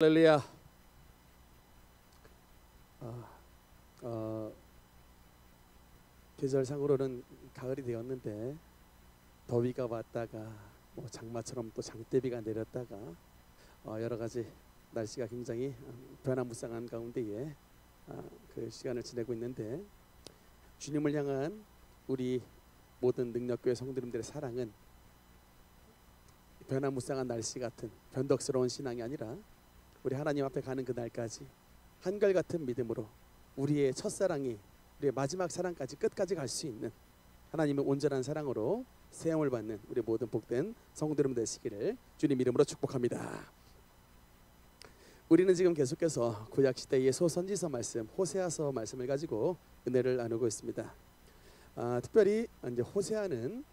할렐루야. 계절상으로는 가을이 되었는데 더위가 왔다가 장마처럼 또 장대비가 내렸다가 여러 가지 날씨가 굉장히 변화무쌍한 가운데에 그 시간을 지내고 있는데, 주님을 향한 우리 모든 능력교회 성도님들의 사랑은 변화무쌍한 날씨 같은 변덕스러운 신앙이 아니라 우리 하나님 앞에 가는 그날까지 한결같은 믿음으로 우리의 첫사랑이 우리의 마지막 사랑까지 끝까지 갈 수 있는 하나님의 온전한 사랑으로 세움을 받는 우리 모든 복된 성도들 되시기를 주님 이름으로 축복합니다. 우리는 지금 계속해서 구약시대의 소선지서 말씀 호세아서 말씀을 가지고 은혜를 나누고 있습니다. 특별히 이제 호세아는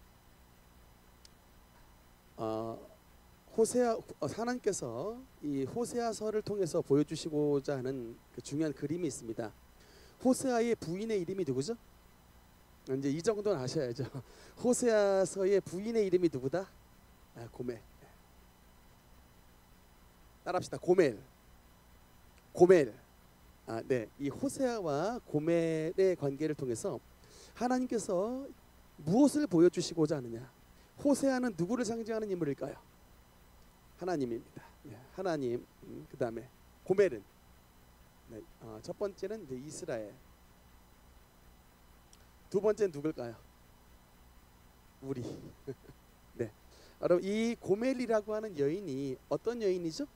하나님께서 이 호세아서를 통해서 보여주시고자 하는 그 중요한 그림이 있습니다. 호세아의 부인의 이름이 누구죠? 이제 이 정도는 아셔야죠. 호세아서의 부인의 이름이 누구다? 고멜. 따라합시다. 고멜. 네, 이 호세아와 고멜의 관계를 통해서 하나님께서 무엇을 보여주시고자 하느냐? 호세아는 누구를 상징하는 인물일까요? 하나님입니다. 하나님. 그 다음에 고멜은 첫 번째는 이제 이스라엘. 두 번째는 누굴까요? 우리. 네, 여러분, 이 고멜이라고 하는 여인이 어떤 여인이죠?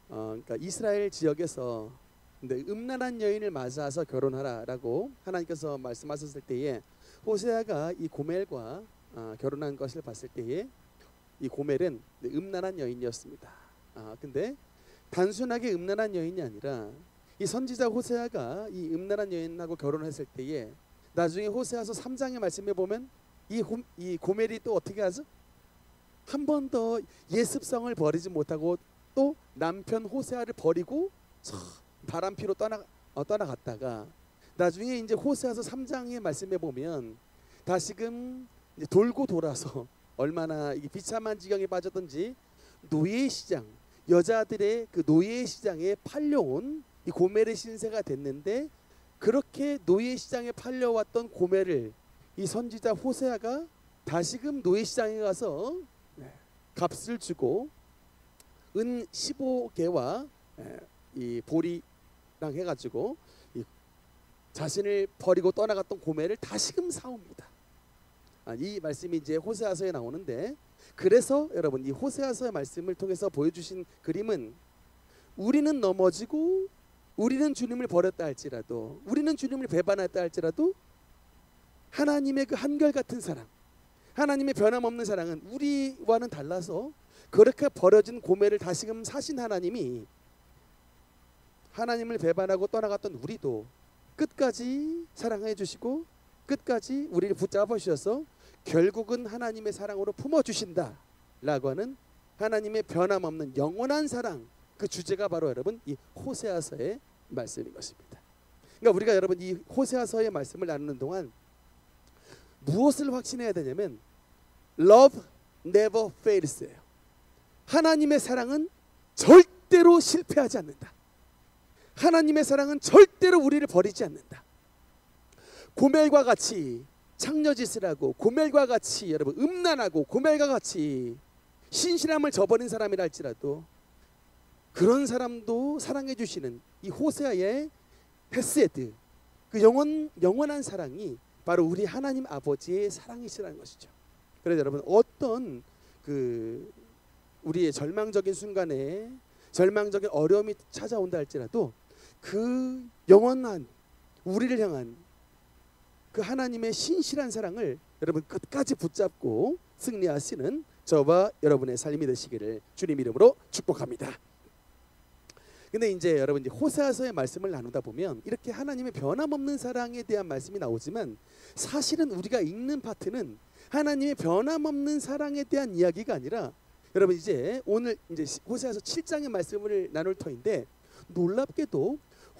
그러니까 이스라엘 지역에서 음란한 여인을 맞아서 결혼하라라고 하나님께서 말씀하셨을 때에 호세아가 이 고멜과 결혼한 것을 봤을 때에 이 고멜은 음란한 여인이었습니다. 근데 단순하게 음란한 여인이 아니라 이 선지자 호세아가 이 음란한 여인하고 결혼했을 때에 나중에 호세아서 3장의 말씀에 보면 이 고멜이 또 어떻게 하죠? 한 번 더 예습성을 버리지 못하고 또 남편 호세아를 버리고 바람피로 떠나갔다가 나중에 이제 호세아서 3장의 말씀에 보면 다시금 이제 돌고 돌아서 얼마나 이 비참한 지경에 빠졌던지 노예 시장, 여자들의 그 노예 시장에 팔려온 이 고멜의 신세가 됐는데, 그렇게 노예 시장에 팔려왔던 고멜을 이 선지자 호세아가 다시금 노예 시장에 가서 값을 주고 은 15개와 이 보리랑 해가지고 이 자신을 버리고 떠나갔던 고멜을 다시금 사옵니다. 이 말씀이 이제 호세아서에 나오는데, 그래서 여러분 이 호세아서의 말씀을 통해서 보여주신 그림은 우리는 넘어지고 우리는 주님을 버렸다 할지라도, 우리는 주님을 배반했다 할지라도 하나님의 그 한결같은 사랑, 하나님의 변함없는 사랑은 우리와는 달라서 그렇게 버려진 고멜을 다시금 사신 하나님이 하나님을 배반하고 떠나갔던 우리도 끝까지 사랑해 주시고 끝까지 우리를 붙잡아 주셔서 결국은 하나님의 사랑으로 품어주신다 라고 하는 하나님의 변함없는 영원한 사랑, 그 주제가 바로 여러분 이 호세아서의 말씀인 것입니다. 그러니까 우리가 여러분 이 호세아서의 말씀을 나누는 동안 무엇을 확신해야 되냐면 Love never fails예요. 하나님의 사랑은 절대로 실패하지 않는다. 하나님의 사랑은 절대로 우리를 버리지 않는다. 고멜과 같이 창녀짓을 하고 고멜과 같이 여러분 음란하고 고멜과 같이 신실함을 저버린 사람이라 할지라도 그런 사람도 사랑해 주시는 이 호세아의 헤세드, 그 영원한 사랑이 바로 우리 하나님 아버지의 사랑이시라는 것이죠. 그래서 여러분 어떤 그 우리의 절망적인 순간에 절망적인 어려움이 찾아온다 할지라도 그 영원한 우리를 향한 그 하나님의 신실한 사랑을 여러분 끝까지 붙잡고 승리하시는 저와 여러분의 삶이 되시기를 주님 이름으로 축복합니다. 근데 이제 여러분 이제 호세아서의 말씀을 나누다 보면 이렇게 하나님의 변함없는 사랑에 대한 말씀이 나오지만, 사실은 우리가 읽는 파트는 하나님의 변함없는 사랑에 대한 이야기가 아니라 여러분 이제 오늘 이제 호세아서 7장의 말씀을 나눌 터인데, 놀랍게도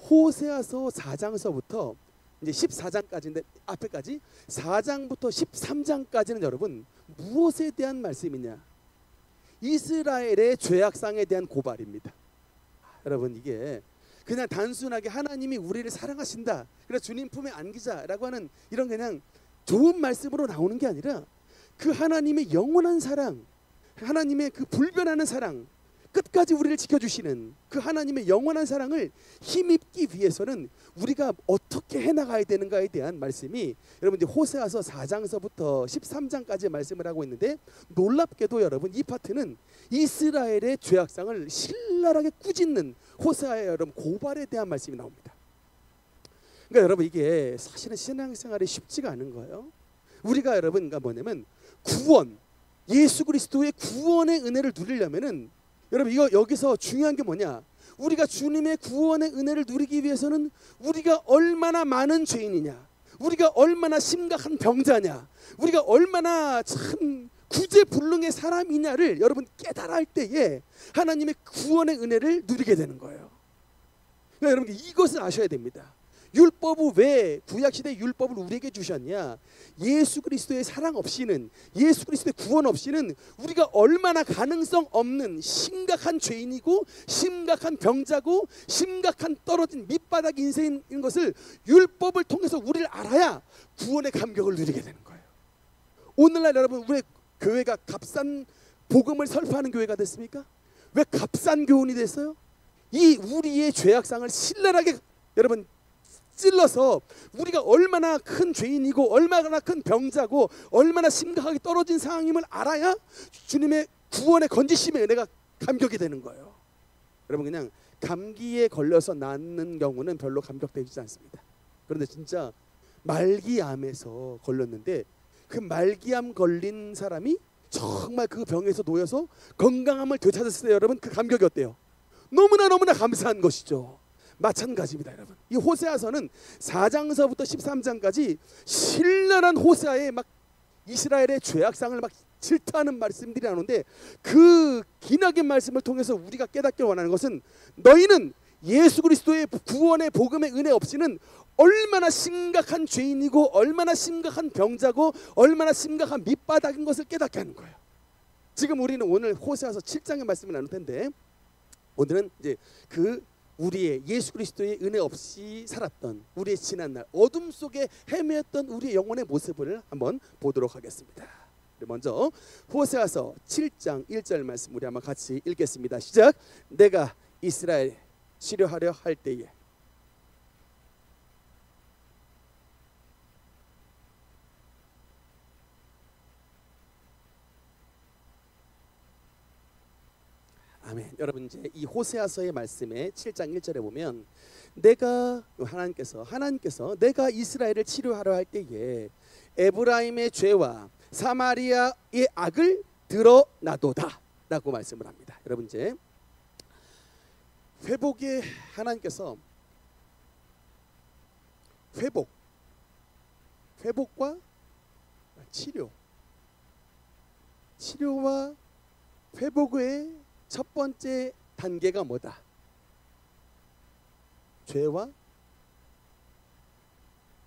호세아서 4장서부터 이제 14장까지인데 앞에까지 4장부터 13장까지는 여러분 무엇에 대한 말씀이냐? 이스라엘의 죄악상에 대한 고발입니다. 여러분, 이게 그냥 단순하게 하나님이 우리를 사랑하신다, 그래서 주님 품에 안기자라고 하는 이런 그냥 좋은 말씀으로 나오는 게 아니라 그 하나님의 영원한 사랑, 하나님의 그 불변하는 사랑, 끝까지 우리를 지켜주시는 그 하나님의 영원한 사랑을 힘입기 위해서는 우리가 어떻게 해나가야 되는가에 대한 말씀이 여러분 이제 호세아서 4장서부터 13장까지 말씀을 하고 있는데, 놀랍게도 여러분 이 파트는 이스라엘의 죄악상을 신랄하게 꾸짖는 호세아의 여러분 고발에 대한 말씀이 나옵니다. 그러니까 여러분 이게 사실은 신앙생활이 쉽지가 않은 거예요. 우리가 여러분 그러니까 뭐냐면 구원, 예수 그리스도의 구원의 은혜를 누리려면은 여러분 이거 여기서 중요한 게 뭐냐? 우리가 주님의 구원의 은혜를 누리기 위해서는 우리가 얼마나 많은 죄인이냐, 우리가 얼마나 심각한 병자냐, 우리가 얼마나 참 구제불능의 사람이냐를 여러분 깨달아 할 때에 하나님의 구원의 은혜를 누리게 되는 거예요. 그러니까 여러분 이것을 아셔야 됩니다. 율법은 왜 구약시대 율법을 우리에게 주셨냐? 예수 그리스도의 사랑 없이는, 예수 그리스도의 구원 없이는 우리가 얼마나 가능성 없는 심각한 죄인이고 심각한 병자고 심각한 떨어진 밑바닥 인생인 것을 율법을 통해서 우리를 알아야 구원의 감격을 누리게 되는 거예요. 오늘날 여러분 우리 교회가 값싼 복음을 설파하는 교회가 됐습니까? 왜 값싼 교훈이 됐어요? 이 우리의 죄악상을 신랄하게 여러분 찔러서 우리가 얼마나 큰 죄인이고 얼마나 큰 병자고 얼마나 심각하게 떨어진 상황임을 알아야 주님의 구원의 건지심의 은혜가 감격이 되는 거예요. 여러분 그냥 감기에 걸려서 낫는 경우는 별로 감격되지 않습니다. 그런데 진짜 말기암에서 걸렸는데 그 말기암 걸린 사람이 정말 그 병에서 놓여서 건강함을 되찾았을 때 여러분 그 감격이 어때요? 너무나 감사한 것이죠. 마찬가지입니다. 여러분 이 호세아서는 4장서부터 13장까지 신랄한 호세아의 막 이스라엘의 죄악상을 막 질타하는 말씀들이 나오는데, 그 기나긴 말씀을 통해서 우리가 깨닫기 원하는 것은 너희는 예수 그리스도의 구원의 복음의 은혜 없이는 얼마나 심각한 죄인이고 얼마나 심각한 병자고 얼마나 심각한 밑바닥인 것을 깨닫게 하는 거예요. 지금 우리는 오늘 호세아서 7장의 말씀을 나눌 텐데, 오늘은 이제 그 우리의 예수 그리스도의 은혜 없이 살았던 우리의 지난날 어둠 속에 헤매었던 우리의 영혼의 모습을 한번 보도록 하겠습니다. 먼저 호세아서 7장 1절 말씀 우리 한번 같이 읽겠습니다. 시작. 내가 이스라엘 치료하려 할 때에 아멘. 여러분 이제 이 호세아서의 말씀에 7장 1절에 보면 내가 하나님께서 내가 이스라엘을 치료하려 할 때에 에브라임의 죄와 사마리아의 악을 드러나도다 라고 말씀을 합니다. 여러분 이제 회복의 하나님께서 회복과 치료와 회복의 첫 번째 단계가 뭐다?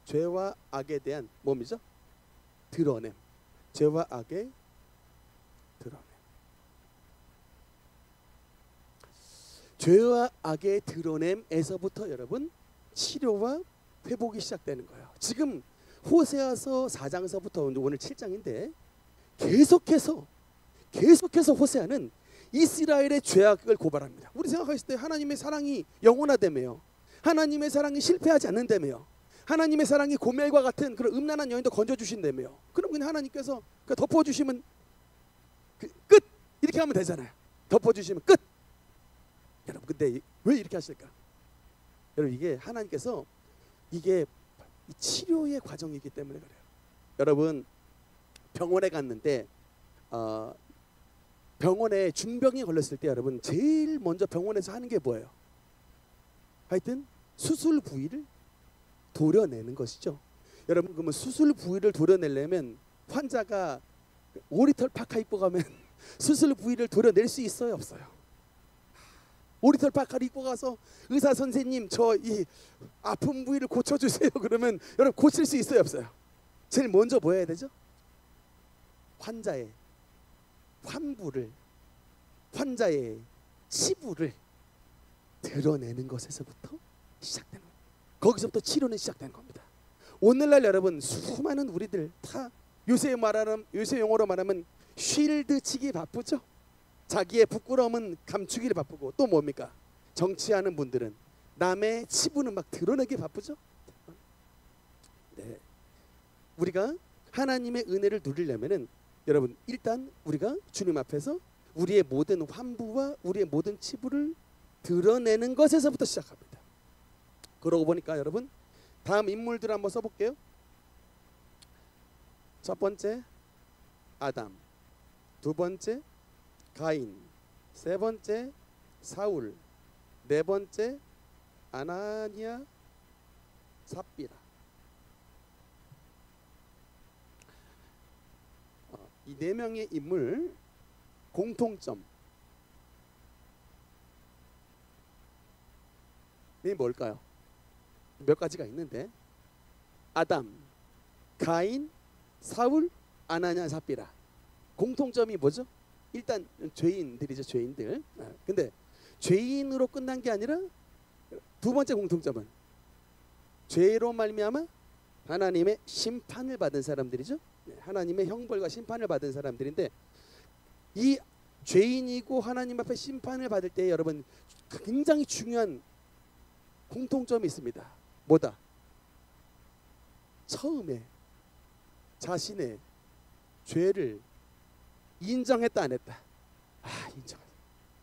죄와 악에 대한 몸이죠. 드러냄. 죄와 악의 드러냄. 죄와 악의 드러냄에서부터 여러분 치료와 회복이 시작되는 거예요. 지금 호세아서 4장서부터 오늘 7장인데 계속해서 호세아는 이스라엘의 죄악을 고발합니다. 우리 생각했을 때 하나님의 사랑이 영원하다며요. 하나님의 사랑이 실패하지 않는다며요. 하나님의 사랑이 고멜과 같은 그런 음란한 여인도 건져주신다며요. 그럼 그냥 하나님께서 덮어주시면 끝! 이렇게 하면 되잖아요. 덮어주시면 끝! 여러분 근데 왜 이렇게 하실까? 여러분 이게 하나님께서 이게 치료의 과정이기 때문에 그래요. 여러분 병원에 갔는데 병원에 중병이 걸렸을 때 여러분 제일 먼저 병원에서 하는 게 뭐예요? 하여튼 수술 부위를 도려내는 것이죠. 여러분 그러면 수술 부위를 도려내려면 환자가 오리털 파카 입고 가면 수술 부위를 도려낼 수 있어요? 없어요? 오리털 파카를 입고 가서 의사 선생님 저 이 아픈 부위를 고쳐주세요 그러면 여러분 고칠 수 있어요? 없어요? 제일 먼저 뭐 해야 되죠? 환자의 환부를 환자의 치부를 드러내는 것에서부터 시작되는 겁니다. 거기서부터 치료는 시작되는 겁니다. 오늘날 여러분 수많은 우리들 다 요새 용어로 말하면 쉴드 치기 바쁘죠. 자기의 부끄러움은 감추기를 바쁘고 또 뭡니까? 정치하는 분들은 남의 치부는 막 드러내기 바쁘죠. 네. 우리가 하나님의 은혜를 누리려면은 여러분 일단 우리가 주님 앞에서 우리의 모든 환부와 우리의 모든 치부를 드러내는 것에서부터 시작합니다. 그러고 보니까 여러분 다음 인물들 한번 써볼게요. 첫 번째 아담, 두 번째 가인, 세 번째 사울, 네 번째 아나니아, 삽비라. 이 네 명의 인물 공통점이 뭘까요? 몇 가지가 있는데 아담, 가인, 사울, 아나니아, 삽비라. 공통점이 뭐죠? 일단 죄인들이죠. 죄인들. 근데 죄인으로 끝난 게 아니라 두 번째 공통점은 죄로 말미암아 하나님의 심판을 받은 사람들이죠. 하나님의 형벌과 심판을 받은 사람들인데 이 죄인이고 하나님 앞에 심판을 받을 때 여러분 굉장히 중요한 공통점이 있습니다. 뭐다? 처음에 자신의 죄를 인정했다 안 했다? 인정했다.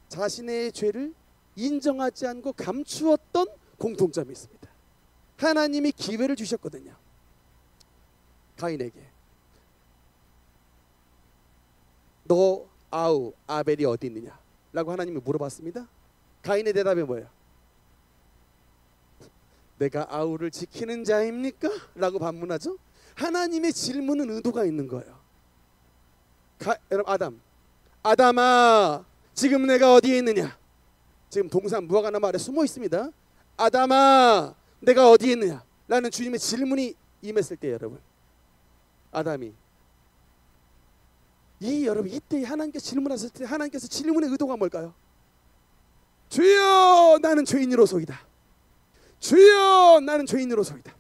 자신의 죄를 인정하지 않고 감추었던 공통점이 있습니다. 하나님이 기회를 주셨거든요. 가인에게 너 아벨이 어디 있느냐 라고 하나님이 물어봤습니다. 가인의 대답이 뭐예요? 내가 아우를 지키는 자입니까? 라고 반문하죠. 하나님의 질문은 의도가 있는 거예요. 여러분 아담아 지금 내가 어디에 있느냐? 지금 동산 무화과나무 아래 숨어 있습니다. 아담아 내가 어디에 있느냐? 라는 주님의 질문이 임했을 때 여러분 아담이 여러분 이때 하나님께서 질문하셨을 때 하나님께서 질문의 의도가 뭘까요? 주여 나는 죄인으로소이다. 주여 나는 죄인으로소이다.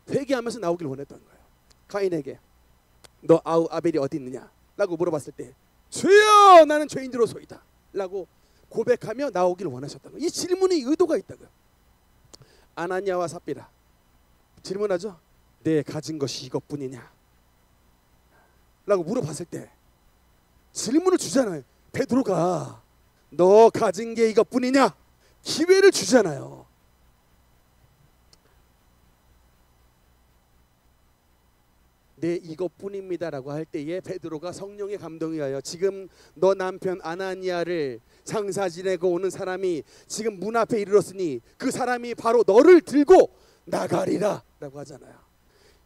회개하면서 나오길 원했던 거예요. 가인에게 너 아벨이 어디 있느냐 라고 물어봤을 때 주여 나는 죄인으로소이다 라고 고백하며 나오길 원하셨던 거예요. 이 질문의 의도가 있다고요. 아나니아와 삽비라 질문하죠. 내 가진 것이 이것뿐이냐 라고 물어봤을 때 질문을 주잖아요. 베드로가 너 가진 게 이것뿐이냐 기회를 주잖아요. 네 이것뿐입니다라고 할 때에 베드로가 성령의 감동에 의하여 지금 너 남편 아나니아를 장사 지내고 오는 사람이 지금 문 앞에 이르렀으니 그 사람이 바로 너를 들고 나가리라 라고 하잖아요.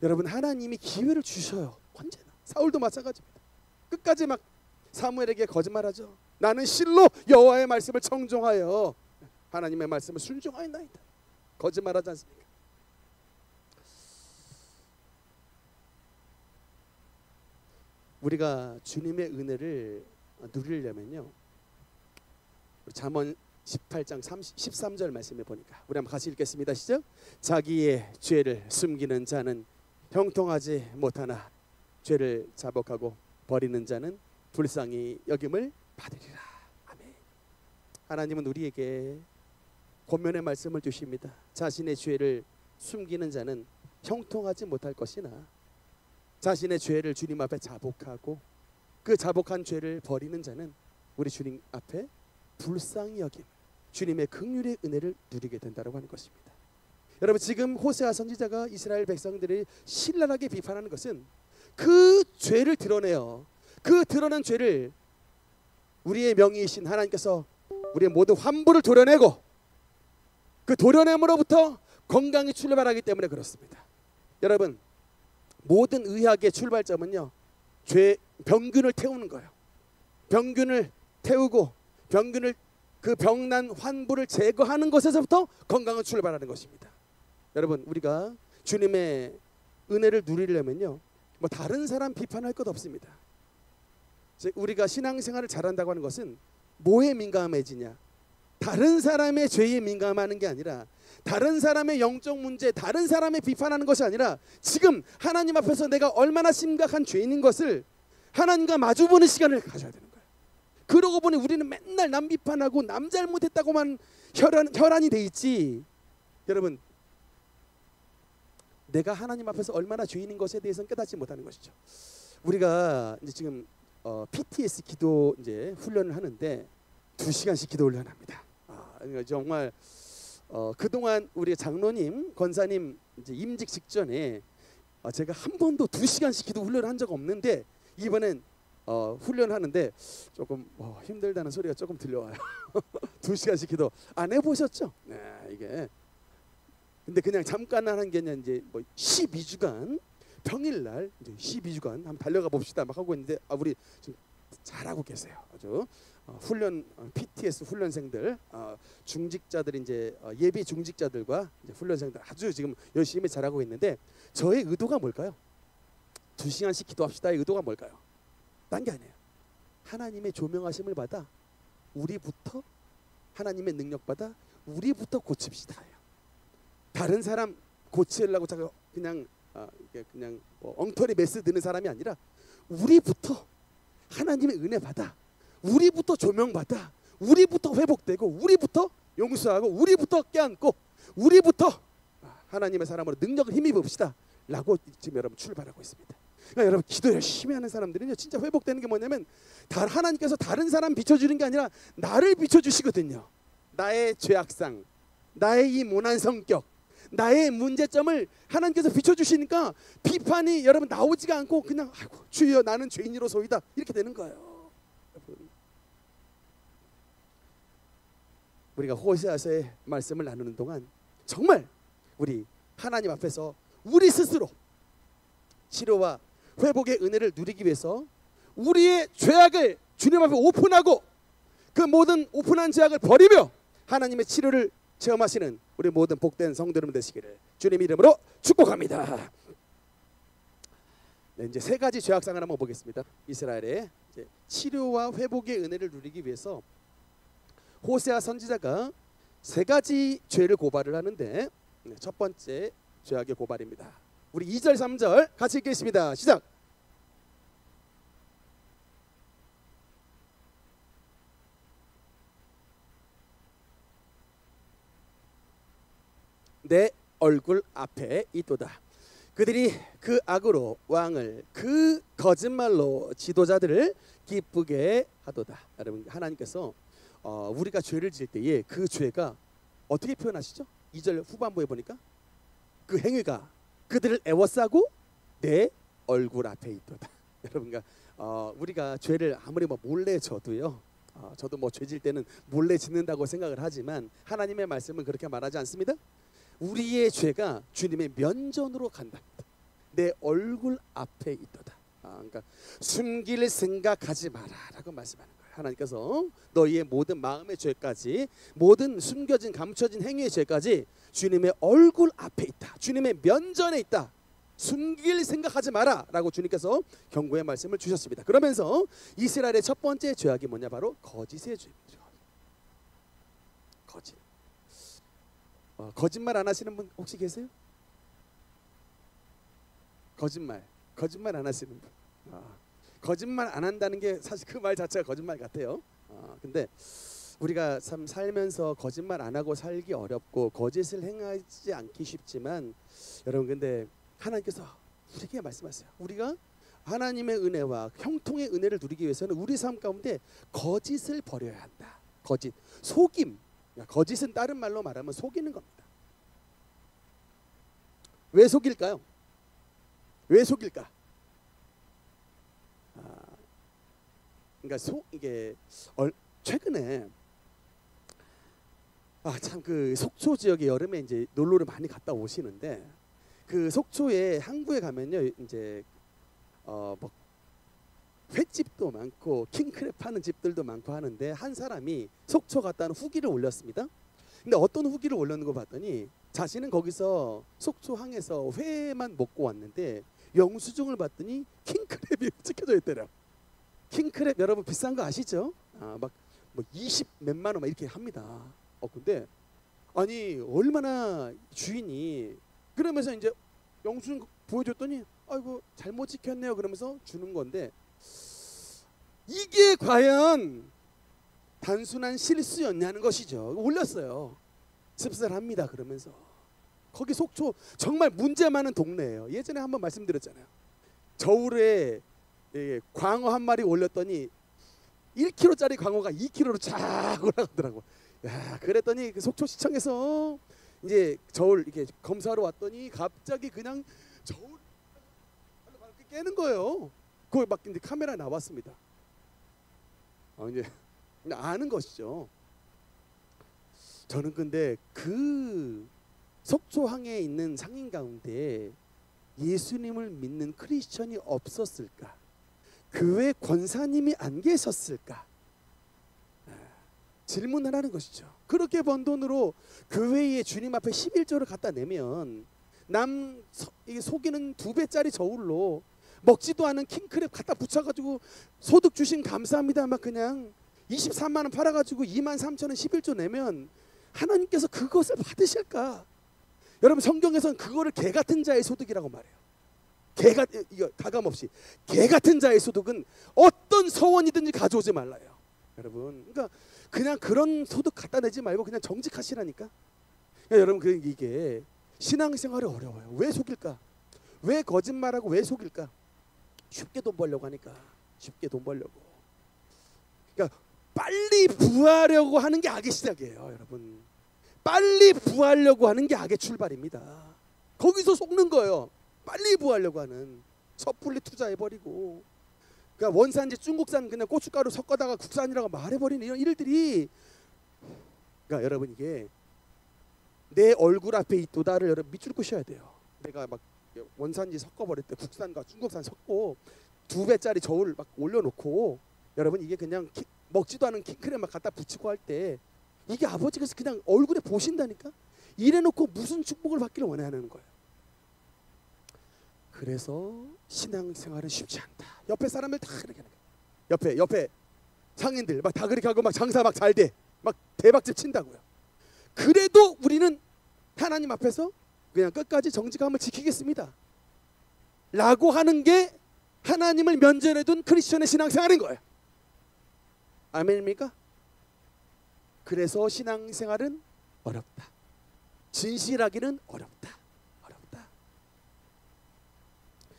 여러분 하나님이 기회를 주셔요. 언제나. 사울도 마찬가지입니다. 끝까지 막 사무엘에게 거짓말하죠. 나는 실로 여호와의 말씀을 청종하여 하나님의 말씀을 순종하였나이다. 거짓말하지 않습니까? 우리가 주님의 은혜를 누리려면요 잠언 18장 13절 말씀에 보니까 우리 한번 같이 읽겠습니다. 시작. 자기의 죄를 숨기는 자는 형통하지 못하나 죄를 자복하고 버리는 자는 불쌍히 여김을 받으리라. 아멘. 하나님은 우리에게 권면의 말씀을 주십니다. 자신의 죄를 숨기는 자는 형통하지 못할 것이나 자신의 죄를 주님 앞에 자복하고 그 자복한 죄를 버리는 자는 우리 주님 앞에 불쌍히 여김 주님의 긍휼의 은혜를 누리게 된다고 하는 것입니다. 여러분 지금 호세아 선지자가 이스라엘 백성들을 신랄하게 비판하는 것은 그 죄를 드러내요. 그 드러난 죄를 우리의 명의이신 하나님께서 우리의 모든 환부를 도려내고 그 도려냄으로부터 건강이 출발하기 때문에 그렇습니다. 여러분 모든 의학의 출발점은요 병균을 태우는 거예요. 병균을 태우고 병균을 그 병난 환부를 제거하는 것에서부터 건강은 출발하는 것입니다. 여러분 우리가 주님의 은혜를 누리려면요 뭐 다른 사람 비판할 것 없습니다. 우리가 신앙생활을 잘한다고 하는 것은 뭐에 민감해지냐? 다른 사람의 죄에 민감하는 게 아니라, 다른 사람의 영적 문제, 다른 사람의 비판하는 것이 아니라, 지금 하나님 앞에서 내가 얼마나 심각한 죄인인 것을 하나님과 마주보는 시간을 가져야 되는 거예요. 그러고 보니 우리는 맨날 남 비판하고 남 잘못했다고만 혈안이 돼 있지. 여러분, 내가 하나님 앞에서 얼마나 죄인인 것에 대해서는 깨닫지 못하는 것이죠. 우리가 이제 지금 PTS 기도 이제 훈련을 하는데 2시간씩 기도 훈련을 합니다. 그러니까 정말 그동안 우리 장로님, 권사님 이제 임직 직전에 제가 한 번도 2시간씩 기도 훈련을 한 적 없는데, 이번엔 훈련하는데 조금 힘들다는 소리가 조금 들려와요. 2시간씩 기도 안 해보셨죠? 네, 이게 근데 그냥 잠깐 하는 게 아니라 이제 12주간 평일날 이제 12주간 한번 달려가 봅시다 막 하고 있는데, 우리 지금 잘하고 계세요. 아주 훈련 PTS 훈련생들, 중직자들 이제 예비 중직자들과 이제 훈련생들 아주 지금 열심히 잘하고 있는데, 저의 의도가 뭘까요? 2시간씩 기도합시다의 의도가 뭘까요? 딴 게 아니에요. 하나님의 조명하심을 받아 우리부터, 하나님의 능력 받아 우리부터 고칩시다예요. 다른 사람 고치려고 자꾸 그냥 그냥 엉터리 메스 드는 사람이 아니라, 우리부터 하나님의 은혜 받아, 우리부터 조명 받아, 우리부터 회복되고, 우리부터 용서하고, 우리부터 껴안고, 우리부터 하나님의 사람으로 능력을 힘입읍시다 라고 지금 여러분 출발하고 있습니다. 그러니까 여러분, 기도 열심히 하는 사람들은요 진짜 회복되는 게 뭐냐면, 하나님께서 다른 사람 비춰주는 게 아니라 나를 비춰주시거든요. 나의 죄악상, 나의 이 모난 성격, 나의 문제점을 하나님께서 비춰주시니까 비판이 여러분 나오지가 않고, 그냥 아이고 주여 나는 죄인이로소이다 이렇게 되는 거예요. 여러분, 우리가 호세아서의 말씀을 나누는 동안 정말 우리 하나님 앞에서 우리 스스로 치료와 회복의 은혜를 누리기 위해서 우리의 죄악을 주님 앞에 오픈하고, 그 모든 오픈한 죄악을 버리며 하나님의 치료를 체험하시는 우리 모든 복된 성도 여러분 되시기를 주님 이름으로 축복합니다. 네, 이제 3가지 죄악상을 한번 보겠습니다. 이스라엘의 이제 치료와 회복의 은혜를 누리기 위해서 호세아 선지자가 3가지 죄를 고발을 하는데, 첫 번째 죄악의 고발입니다. 우리 2절 3절 같이 읽겠습니다. 시작. 내 얼굴 앞에 있도다. 그들이 그 악으로 왕을, 그 거짓말로 지도자들을 기쁘게 하도다. 여러분, 하나님께서 우리가 죄를 지을 때에 그 죄가 어떻게 표현하시죠? 2절 후반부에 보니까 그 행위가 그들을 애워싸고 내 얼굴 앞에 있도다. 여러분, 우리가 죄를 아무리 몰래 져도요, 저도 죄 질 때는 몰래 짓는다고 생각을 하지만 하나님의 말씀은 그렇게 말하지 않습니다. 우리의 죄가 주님의 면전으로 간답니다. 내 얼굴 앞에 있도다. 그러니까 숨길 생각하지 마라라고 말씀하는 거예요. 하나님께서 너희의 모든 마음의 죄까지, 모든 숨겨진 감춰진 행위의 죄까지 주님의 얼굴 앞에 있다. 주님의 면전에 있다. 숨길 생각하지 마라라고 주님께서 경고의 말씀을 주셨습니다. 그러면서 이스라엘의 첫 번째 죄악이 뭐냐? 바로 거짓의 죄입니다. 거짓. 거짓말 안 하시는 분 혹시 계세요? 거짓말 안 하시는 분. 거짓말 안 한다는 게 사실 그 말 자체가 거짓말 같아요. 근데 우리가 참 살면서 거짓말 안 하고 살기 어렵고 거짓을 행하지 않기 쉽지만, 여러분 근데 하나님께서 우리에게 말씀하세요. 우리가 하나님의 은혜와 형통의 은혜를 누리기 위해서는 우리 삶 가운데 거짓을 버려야 한다. 거짓, 속임. 거짓은 다른 말로 말하면 속이는 겁니다. 왜 속일까요? 왜 속일까? 그러니까 이게 최근에 참 그 속초 지역에 여름에 이제 놀러를 많이 갔다 오시는데, 그 속초에 항구에 가면요 이제 횟집도 많고 킹크랩 파는 집들도 많고 하는데, 한 사람이 속초 갔다는 후기를 올렸습니다. 근데 어떤 후기를 올렸는 거 봤더니 자신은 거기서 속초 항에서 회만 먹고 왔는데 영수증을 봤더니 킹크랩이 찍혀져 있더래요. 킹크랩 여러분 비싼 거 아시죠? 막 뭐 20 몇만 원 막 이렇게 합니다. 근데 아니 얼마나 주인이 그러면서 이제 영수증 보여줬더니 아이고 잘못 지켰네요 그러면서 주는 건데 이게 과연 단순한 실수였냐는 것이죠. 올렸어요. 씁쓸합니다 그러면서. 거기 속초 정말 문제 많은 동네예요. 예전에 한번 말씀드렸잖아요. 저울에 광어 한 마리 올렸더니 1kg짜리 광어가 2kg로 쫙 올라가더라고. 야, 그랬더니 그 속초시청에서 이제 저울 이렇게 검사하러 왔더니 갑자기 그냥 저울 깨는 거예요. 거기 막 이제 카메라 나왔습니다. 이제 아는 것이죠. 저는 근데 그 속초항에 있는 상인 가운데 예수님을 믿는 크리스천이 없었을까? 교회 권사님이 안 계셨을까? 질문을 하는 것이죠. 그렇게 번 돈으로 교회에 주님 앞에 11조를 갖다 내면 남 속이는 2배짜리 저울로 먹지도 않은 킹크랩 갖다 붙여가지고 소득 주신 감사합니다 막 그냥 23만 원 팔아가지고 23,000원 11조 내면 하나님께서 그것을 받으실까? 여러분 성경에서는 그거를 개 같은 자의 소득이라고 말해요. 이거 가감없이 개 같은 자의 소득은 어떤 서원이든지 가져오지 말라요. 여러분 그러니까 그냥 그런 소득 갖다 내지 말고 그냥 정직하시라니까. 그러니까 여러분 이게 신앙생활이 어려워요. 왜 속일까? 왜 거짓말하고 왜 속일까? 쉽게 돈 벌려고 하니까. 쉽게 돈 벌려고. 그러니까 빨리 부하려고 하는 게 악의 시작이에요. 여러분 빨리 부하려고 하는 게 악의 출발입니다. 거기서 속는 거예요. 빨리 부하려고 하는. 섣불리 투자해버리고 그러니까 원산지 중국산 그냥 고춧가루 섞어다가 국산이라고 말해버리는 이런 일들이 그러니까 여러분 이게 내 얼굴 앞에 있도다를 여러분 밑줄 끄셔야 돼요. 내가 막 원산지 섞어버릴 때 국산과 중국산 섞고 2배짜리 저울 막 올려놓고 여러분 이게 그냥 먹지도 않은 킹크랩 막 갖다 붙이고 할 때 이게 아버지께서 그냥 얼굴에 보신다니까. 이래놓고 무슨 축복을 받기를 원하는 거예요. 그래서 신앙생활은 쉽지 않다. 옆에 사람들 다 그렇게 하는 거예요. 옆에 상인들 막 다 그렇게 하고 막 장사 막 잘 돼. 막 대박집 친다고요. 그래도 우리는 하나님 앞에서 그냥 끝까지 정직함을 지키겠습니다 라고 하는 게 하나님을 면전에 둔 크리스천의 신앙생활인 거예요. 아멘입니까? 그래서 신앙생활은 어렵다. 진실하기는 어렵다.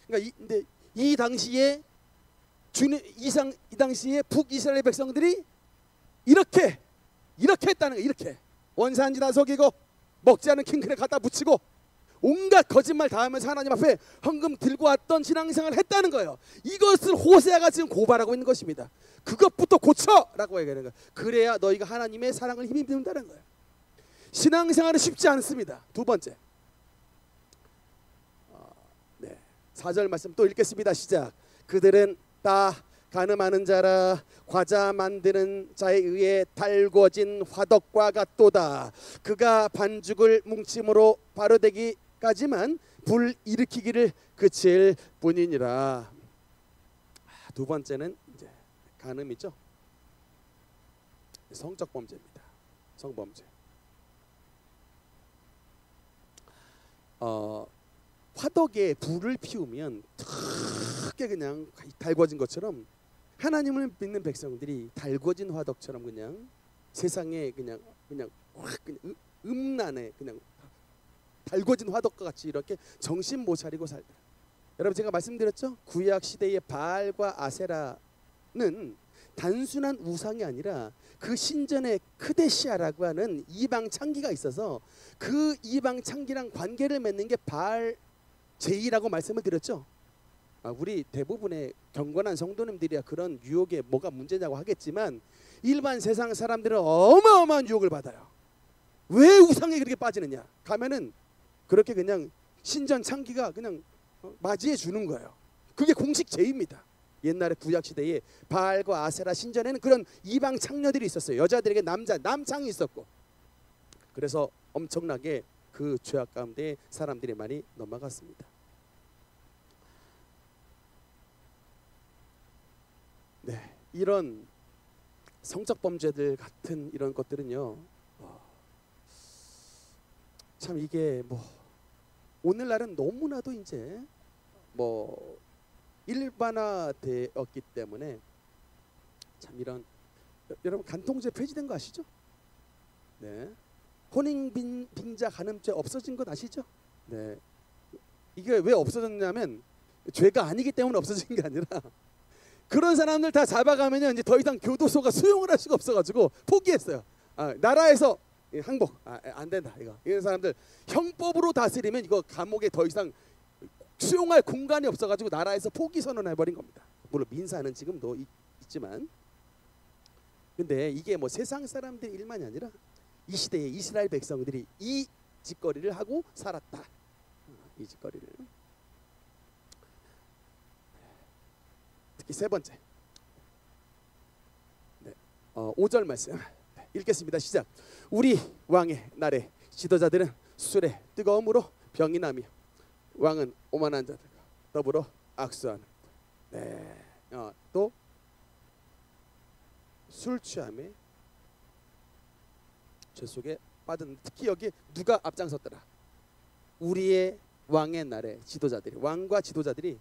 그러니까 근데 이 당시에 이 당시에 북이스라엘 백성들이 이렇게 했다는 거예요. 이렇게 원산지 다 속이고 먹지 않은 킹크랩 갖다 붙이고 온갖 거짓말 다 하면서 하나님 앞에 헌금 들고 왔던 신앙생활을 했다는 거예요. 이것을 호세아가 지금 고발하고 있는 것입니다. 그것부터 고쳐라고 얘기하는 거예요. 그래야 너희가 하나님의 사랑을 힘입는다는 거예요. 신앙생활은 쉽지 않습니다. 두 번째 4절 말씀 또 읽겠습니다. 시작. 그들은 다 가늠하는 자라 과자 만드는 자에 의해 달궈진 화덕과 같도다. 그가 반죽을 뭉침으로 바로되기까지만 불 일으키기를 그칠 뿐이니라. 두 번째는 이제 간음이죠. 성적 범죄입니다. 성범죄. 화덕에 불을 피우면 크게 그냥 달궈진 것처럼 하나님을 믿는 백성들이 달궈진 화덕처럼 그냥 세상에 그냥 확 그냥 음란에 그냥 달궈진 화덕과 같이 이렇게 정신 못 차리고 살다. 여러분 제가 말씀드렸죠? 구약 시대의 바알과 아세라는 단순한 우상이 아니라 그 신전에 크데시아라고 하는 이방 창기가 있어서 그 이방 창기랑 관계를 맺는 게 바알 제의라고 말씀을 드렸죠. 우리 대부분의 경건한 성도님들이야 그런 유혹에 뭐가 문제냐고 하겠지만 일반 세상 사람들은 어마어마한 유혹을 받아요. 왜 우상에 그렇게 빠지느냐? 가면은 그렇게 그냥 신전 창기가 그냥 맞이해 주는 거예요. 그게 공식 제의입니다. 옛날에 구약 시대에 바알과 아세라 신전에는 그런 이방 창녀들이 있었어요. 여자들에게 남창이 있었고 그래서 엄청나게 그 죄악 가운데 사람들이 많이 넘어갔습니다. 네, 이런 성적 범죄들 같은 이런 것들은요, 참 이게 뭐 오늘날은 너무나도 이제 뭐 일반화되었기 때문에 참 이런, 여러분 간통죄 폐지된 거 아시죠? 네, 혼인빙자 간음죄 없어진 것 아시죠? 네, 이게 왜 없어졌냐면 죄가 아니기 때문에 없어진 게 아니라 그런 사람들 다 잡아가면요 이제 더 이상 교도소가 수용을 할 수가 없어가지고 포기했어요. 나라에서 항복 안 된다 이거. 이런 사람들 형법으로 다스리면 이거 감옥에 더 이상 수용할 공간이 없어가지고 나라에서 포기 선언해버린 겁니다. 물론 민사는 지금도 있지만, 근데 이게 뭐 세상 사람들 일만이 아니라 이 시대의 이스라엘 백성들이 이 짓거리를 하고 살았다. 이 짓거리를. 특히 세 번째, 네, 5절 말씀 읽겠습니다. 시작. 우리 왕의 날에 지도자들은 술에 뜨거움으로 병이 나며 왕은 오만한 자들과 더불어 악수하는. 네, 또 술 취함에 죄 속에 빠진. 특히 여기 누가 앞장섰더라? 우리의 왕의 날에 지도자들이, 왕과 지도자들이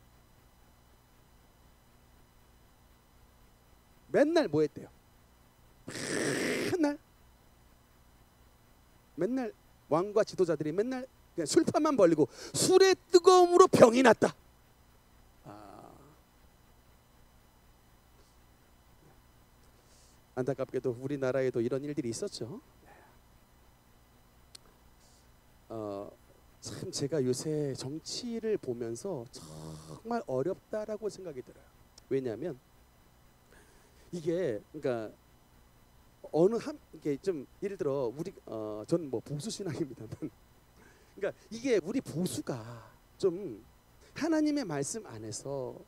맨날 뭐 했대요? 맨날 왕과 지도자들이 맨날 그냥 술판만 벌리고 술의 뜨거움으로 병이 났다. 안타깝게도 우리나라에도 이런 일들이 있었죠. 참 제가 요새 정치를 보면서 정말 어렵다라고 생각이 들어요. 왜냐하면 이게 그러니까 어느 한 이게 좀 예를 들어 우리 저는 뭐 보수 신앙입니다만 그러니까 이게 우리 보수가 좀 하나님의 말씀 안에서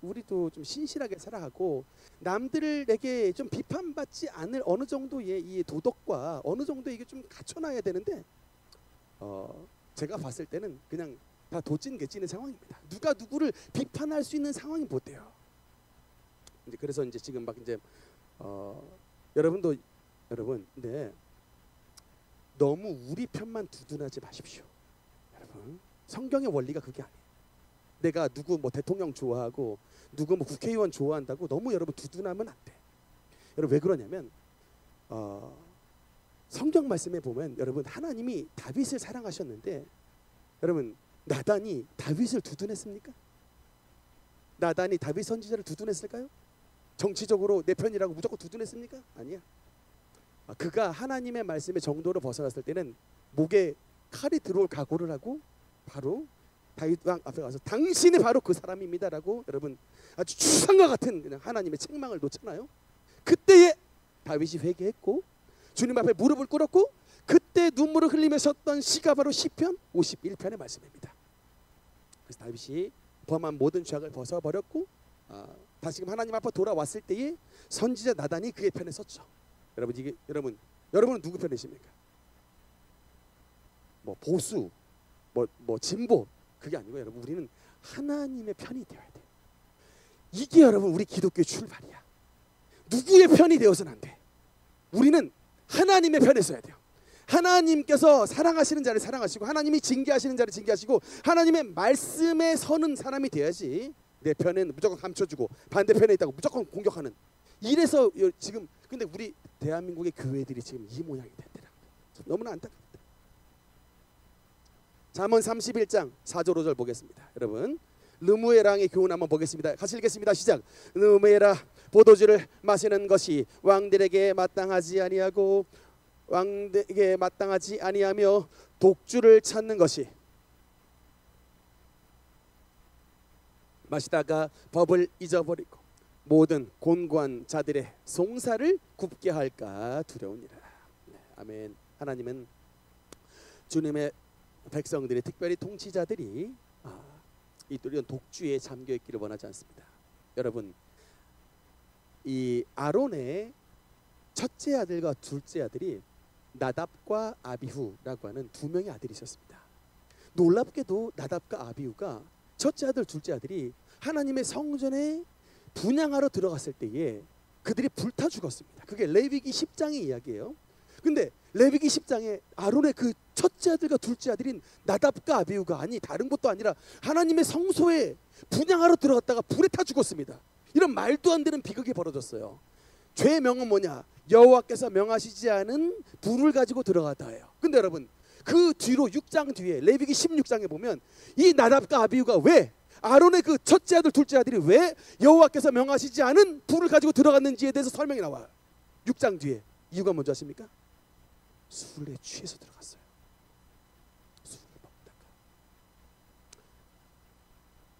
우리도 좀 신실하게 살아가고 남들에게 좀 비판받지 않을 어느 정도의 이 도덕과 어느 정도 이게 좀 갖춰놔야 되는데 제가 봤을 때는 그냥 다 도찐개찐의 상황입니다. 누가 누구를 비판할 수 있는 상황이 못 돼요. 이제 그래서 이제 지금 막 이제 여러분 근데 너무 우리 편만 두둔하지 마십시오. 여러분 성경의 원리가 그게 아니에요. 내가 누구 뭐 대통령 좋아하고 누구 뭐 국회의원 좋아한다고 너무 여러분 두둔하면 안 돼. 여러분 왜 그러냐면 성경 말씀에 보면 여러분 하나님이 다윗을 사랑하셨는데 여러분 나단이 다윗을 두둔했습니까? 나단이 다윗 선지자를 두둔했을까요? 정치적으로 내 편이라고 무조건 두둔했습니까? 아니야. 그가 하나님의 말씀의 정도로 벗어났을 때는 목에 칼이 들어올 각오를 하고 바로 다윗 왕 앞에 가서 당신이 바로 그 사람입니다라고 여러분 아주 추상과 같은 그냥 하나님의 책망을 놓잖아요. 그때에 다윗이 회개했고 주님 앞에 무릎을 꿇었고 그때 눈물을 흘리며 섰던 시가 바로 시편 51편의 말씀입니다. 그래서 다윗이 범한 모든 죄악을 벗어버렸고 다시금 하나님 앞에 돌아왔을 때에 선지자 나단이 그의 편에 섰죠. 여러분 이게 여러분은 누구 편이십니까? 뭐 보수, 뭐 진보 그게 아니고 여러분 우리는 하나님의 편이 되어야 돼. 이게 여러분 우리 기독교의 출발이야. 누구의 편이 되어서는 안 돼. 우리는 하나님의 편에 서야 돼요. 하나님께서 사랑하시는 자를 사랑하시고 하나님이 징계하시는 자를 징계하시고 하나님의 말씀에 서는 사람이 돼야지 내 편은 무조건 감춰주고 반대편에 있다고 무조건 공격하는. 이래서 지금 근데 우리 대한민국의 교회들이 지금 이 모양이 됐더라. 너무나 안타깝다. 잠언 31장 4절 5절 보겠습니다. 여러분 르무엘왕의 교훈 한번 보겠습니다. 같이 읽겠습니다. 시작. 르무엘아 포도주를 마시는 것이 왕들에게 마땅하지 아니하고 왕에게 마땅하지 아니하며 독주를 찾는 것이 마시다가 법을 잊어버리고 모든 곤고한 자들의 송사를 굽게 할까 두려우니라. 네, 아멘. 하나님은 주님의 백성들이 특별히 통치자들이 이런 독주에 잠겨 있기를 원하지 않습니다. 여러분 이 아론의 첫째 아들과 둘째 아들이 나답과 아비후라고 하는 두 명의 아들이 있었습니다. 놀랍게도 나답과 아비후가 첫째 아들 둘째 아들이 하나님의 성전에 분향하러 들어갔을 때에 그들이 불타 죽었습니다. 그게 레위기 10장의 이야기예요. 근데 레위기 10장에 아론의 그 첫째 아들과 둘째 아들인 나답과 아비후가, 아니 다른 것도 아니라 하나님의 성소에 분향하러 들어갔다가 불에 타 죽었습니다. 이런 말도 안 되는 비극이 벌어졌어요. 죄의 명은 뭐냐? 여호와께서 명하시지 않은 불을 가지고 들어가다예요. 근데 여러분, 그 뒤로 6장 뒤에 레위기 16장에 보면 이 나답과 아비후가 왜, 아론의 그 첫째 아들 둘째 아들이 왜 여호와께서 명하시지 않은 불을 가지고 들어갔는지에 대해서 설명이 나와요. 6장 뒤에. 이유가 뭔지 아십니까? 술에 취해서 들어갔어요. 술을 먹다가.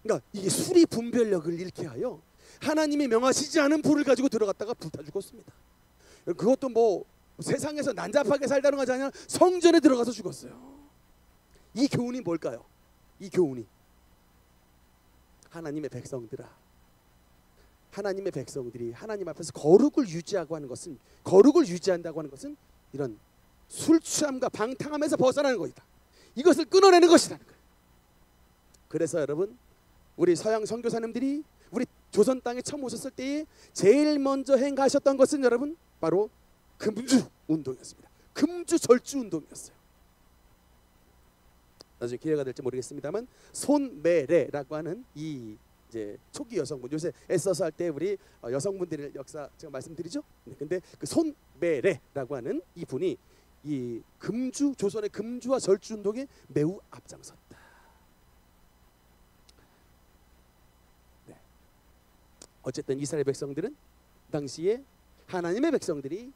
그러니까 이게 술이 분별력을 잃게 하여 하나님이 명하시지 않은 불을 가지고 들어갔다가 불타 죽었습니다. 그것도 뭐 세상에서 난잡하게 살다는 것이 아니라 성전에 들어가서 죽었어요. 이 교훈이 뭘까요? 이 교훈이 하나님의 백성들아, 하나님의 백성들이 하나님 앞에서 거룩을 유지하고 하는 것은, 거룩을 유지한다고 하는 것은 이런 술 취함과 방탕함에서 벗어나는 것이다. 이것을 끊어내는 것이라는 거예요. 그래서 여러분, 우리 서양 선교사님들이 우리 조선 땅에 처음 오셨을 때에 제일 먼저 행하셨던 것은 여러분 바로 금주 운동이었습니다. 금주 절주 운동이었어요. 나중에 기회가 될지 모르겠습니다만 손매래라고 하는 이 이제 초기 여성분, 요새 애써서 할 때 우리 여성분들의 역사 제가 말씀드리죠. 근데 그 손매래라고 하는 이 분이 이 금주, 조선의 금주와 절주 운동에 매우 앞장섰다. 네. 어쨌든 이스라엘 백성들은 당시에 하나님의 백성들이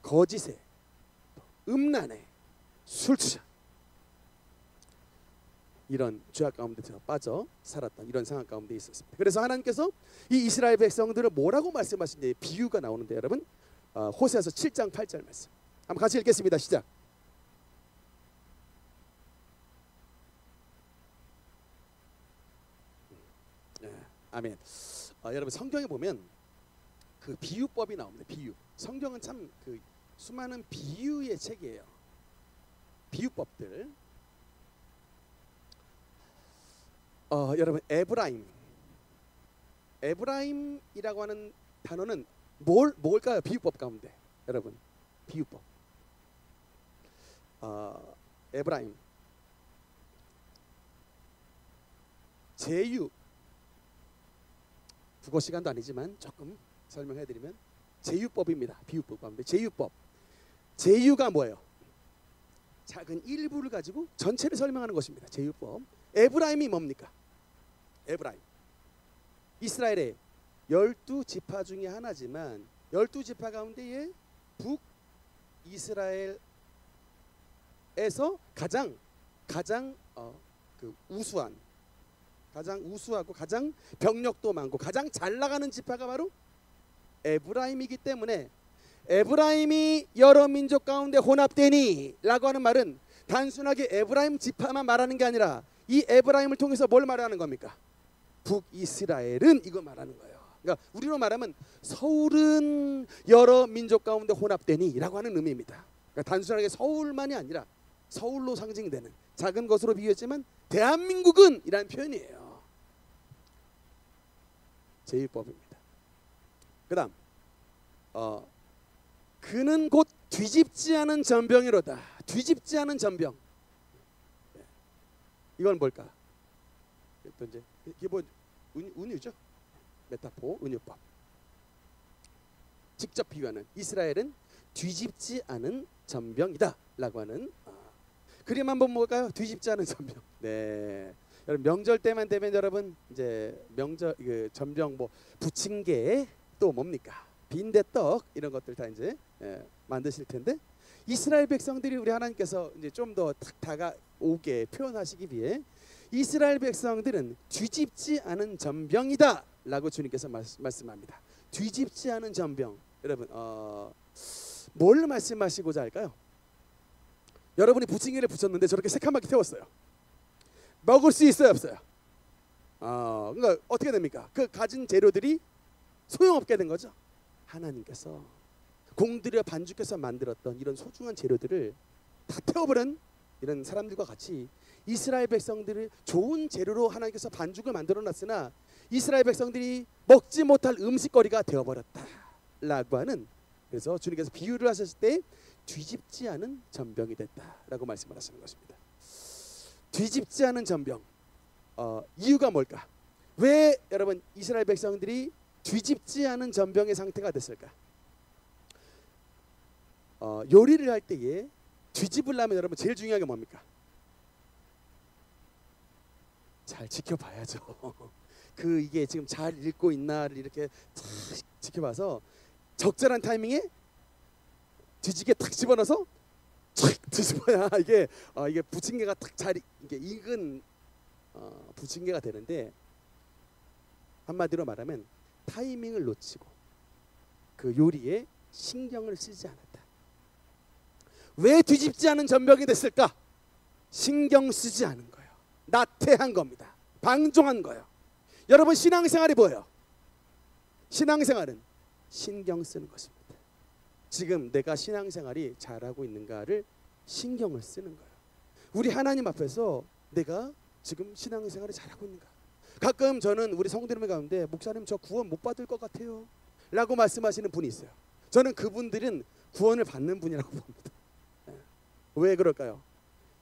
거짓에, 음란에, 술취자, 이런 죄악 가운데 빠져 살았던 이런 상황 가운데 있었습니다. 그래서 하나님께서 이 이스라엘 백성들을 뭐라고 말씀하신지 비유가 나오는데 여러분, 호세아서 7장 8절 말씀 한번 같이 읽겠습니다. 시작. 네, 아멘. 여러분, 성경에 보면 그 비유법이 나옵니다. 비유. 성경은 참 그 수많은 비유의 책이에요. 비유법들. 여러분, 에브라임이라고 하는 단어는 뭘까요? 비유법 가운데 여러분, 비유법. 에브라임, 제유. 국어 시간도 아니지만 조금 설명해드리면 제유법입니다. 비유법 가운데 제유법. 제유가 뭐예요? 작은 일부를 가지고 전체를 설명하는 것입니다. 제유법. 에브라임이 뭡니까? 에브라임, 이스라엘의 12지파 중에 하나지만 12지파 가운데에 북이스라엘에서 가장 그 우수한, 가장 우수하고 가장 병력도 많고 가장 잘 나가는 지파가 바로 에브라임이기 때문에 에브라임이 여러 민족 가운데 혼합되니 라고 하는 말은 단순하게 에브라임 지파만 말하는 게 아니라 이 에브라임을 통해서 뭘 말하는 겁니까? 북이스라엘은 이거 말하는 거예요. 그러니까 우리로 말하면 서울은 여러 민족 가운데 혼합되니 라고 하는 의미입니다. 그러니까 단순하게 서울만이 아니라 서울로 상징되는 작은 것으로 비유했지만 대한민국은 이라는 표현이에요. 제유법입니다. 그 다음 그는 곧 뒤집지 않은 전병이로다. 뒤집지 않은 전병. 이건 뭘까? 또 이제 기본 은유죠. 메타포, 은유법. 직접 비유하는 이스라엘은 뒤집지 않은 전병이다 라고 하는 그림 한번 볼까요? 뒤집지 않은 전병. 네, 여러분 명절 때만 되면 여러분 이제 명절 그 전병 뭐 부침개 또 뭡니까? 빈대떡 이런 것들 다 이제 만드실 텐데 이스라엘 백성들이 우리 하나님께서 이제 좀 더 다가오게 표현하시기 위해 이스라엘 백성들은 뒤집지 않은 전병이다라고 주님께서 말씀합니다. 뒤집지 않은 전병. 여러분 뭘 말씀하시고자 할까요? 여러분이 부침개를 부쳤는데 저렇게 새카맣게 태웠어요. 먹을 수 있어요, 없어요? 그러니까 어떻게 됩니까? 그 가진 재료들이 소용없게 된 거죠. 하나님께서 공들여 반죽해서 만들었던 이런 소중한 재료들을 다 태워버린 이런 사람들과 같이 이스라엘 백성들을 좋은 재료로 하나님께서 반죽을 만들어놨으나 이스라엘 백성들이 먹지 못할 음식거리가 되어버렸다라고 하는, 그래서 주님께서 비유를 하셨을 때 뒤집지 않은 전병이 됐다라고 말씀을 하시는 것입니다. 뒤집지 않은 전병, 이유가 뭘까? 왜 여러분 이스라엘 백성들이 뒤집지 않은 전병의 상태가 됐을까? 요리를 할 때에 뒤집으려면 여러분 제일 중요한 게 뭡니까? 잘 지켜봐야죠. 이게 지금 잘 읽고 있나를 이렇게 탁 지켜봐서 적절한 타이밍에 뒤지게 탁 집어넣어서 탁 뒤집어야 이게 부침개가 탁 잘 이게 익은 부침개가 되는데, 한마디로 말하면 타이밍을 놓치고 그 요리에 신경을 쓰지 않았다. 왜 뒤집지 않은 전병이 됐을까? 신경 쓰지 않은 거예요. 나태한 겁니다. 방종한 거예요. 여러분 신앙생활이 뭐예요? 신앙생활은 신경 쓰는 것입니다. 지금 내가 신앙생활이 잘하고 있는가를 신경을 쓰는 거예요. 우리 하나님 앞에서 내가 지금 신앙생활이 잘하고 있는가. 가끔 저는 우리 성도님들 가운데 목사님 저 구원 못 받을 것 같아요 라고 말씀하시는 분이 있어요. 저는 그분들은 구원을 받는 분이라고 봅니다. 왜 그럴까요?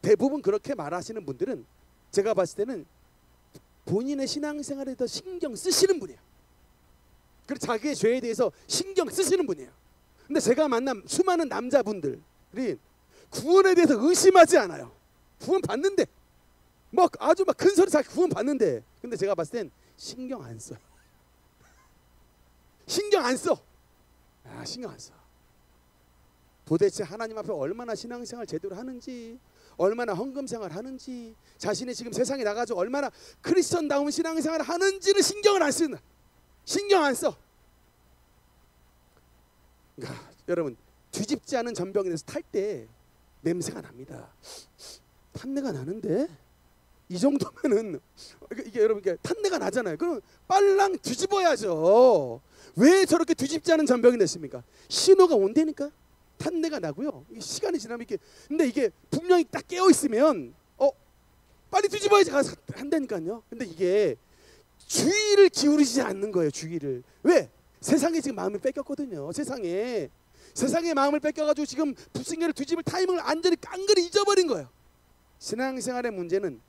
대부분 그렇게 말하시는 분들은 제가 봤을 때는 본인의 신앙생활에 더 신경 쓰시는 분이에요. 그리고 자기의 죄에 대해서 신경 쓰시는 분이에요. 근데 제가 만난 수많은 남자분들이 구원에 대해서 의심하지 않아요. 구원 받는데 아주 큰 소리 잘 구원 받는데, 근데 제가 봤을 땐 신경 안 써요. 신경 안 써. 신경 안 써. 도대체 하나님 앞에 얼마나 신앙생활 제대로 하는지, 얼마나 헌금생활 하는지, 자신이 지금 세상에 나가서 얼마나 크리스천다운 신앙생활 하는지를 신경을 안 쓰는, 신경 안 써. 그러니까 여러분 뒤집지 않은 전병에 대해서 탈 때 냄새가 납니다. 탄내가 나는데 이 정도면은 이게 여러분 탄내가 나잖아요. 그럼 빨랑 뒤집어야죠. 왜 저렇게 뒤집지 않은 전병이 됐습니까? 신호가 온다니까. 탄내가 나고요. 시간이 지나면 근데 이게 분명히 딱 깨어 있으면 빨리 뒤집어야지 가서 한다니까요. 근데 이게 주의를 기울이지 않는 거예요. 주의를. 왜? 세상에 지금 마음을 뺏겼거든요. 세상에 마음을 뺏겨가지고 지금 부침개를 뒤집을 타이밍을 완전히 깡그리 잊어버린 거예요. 신앙생활의 문제는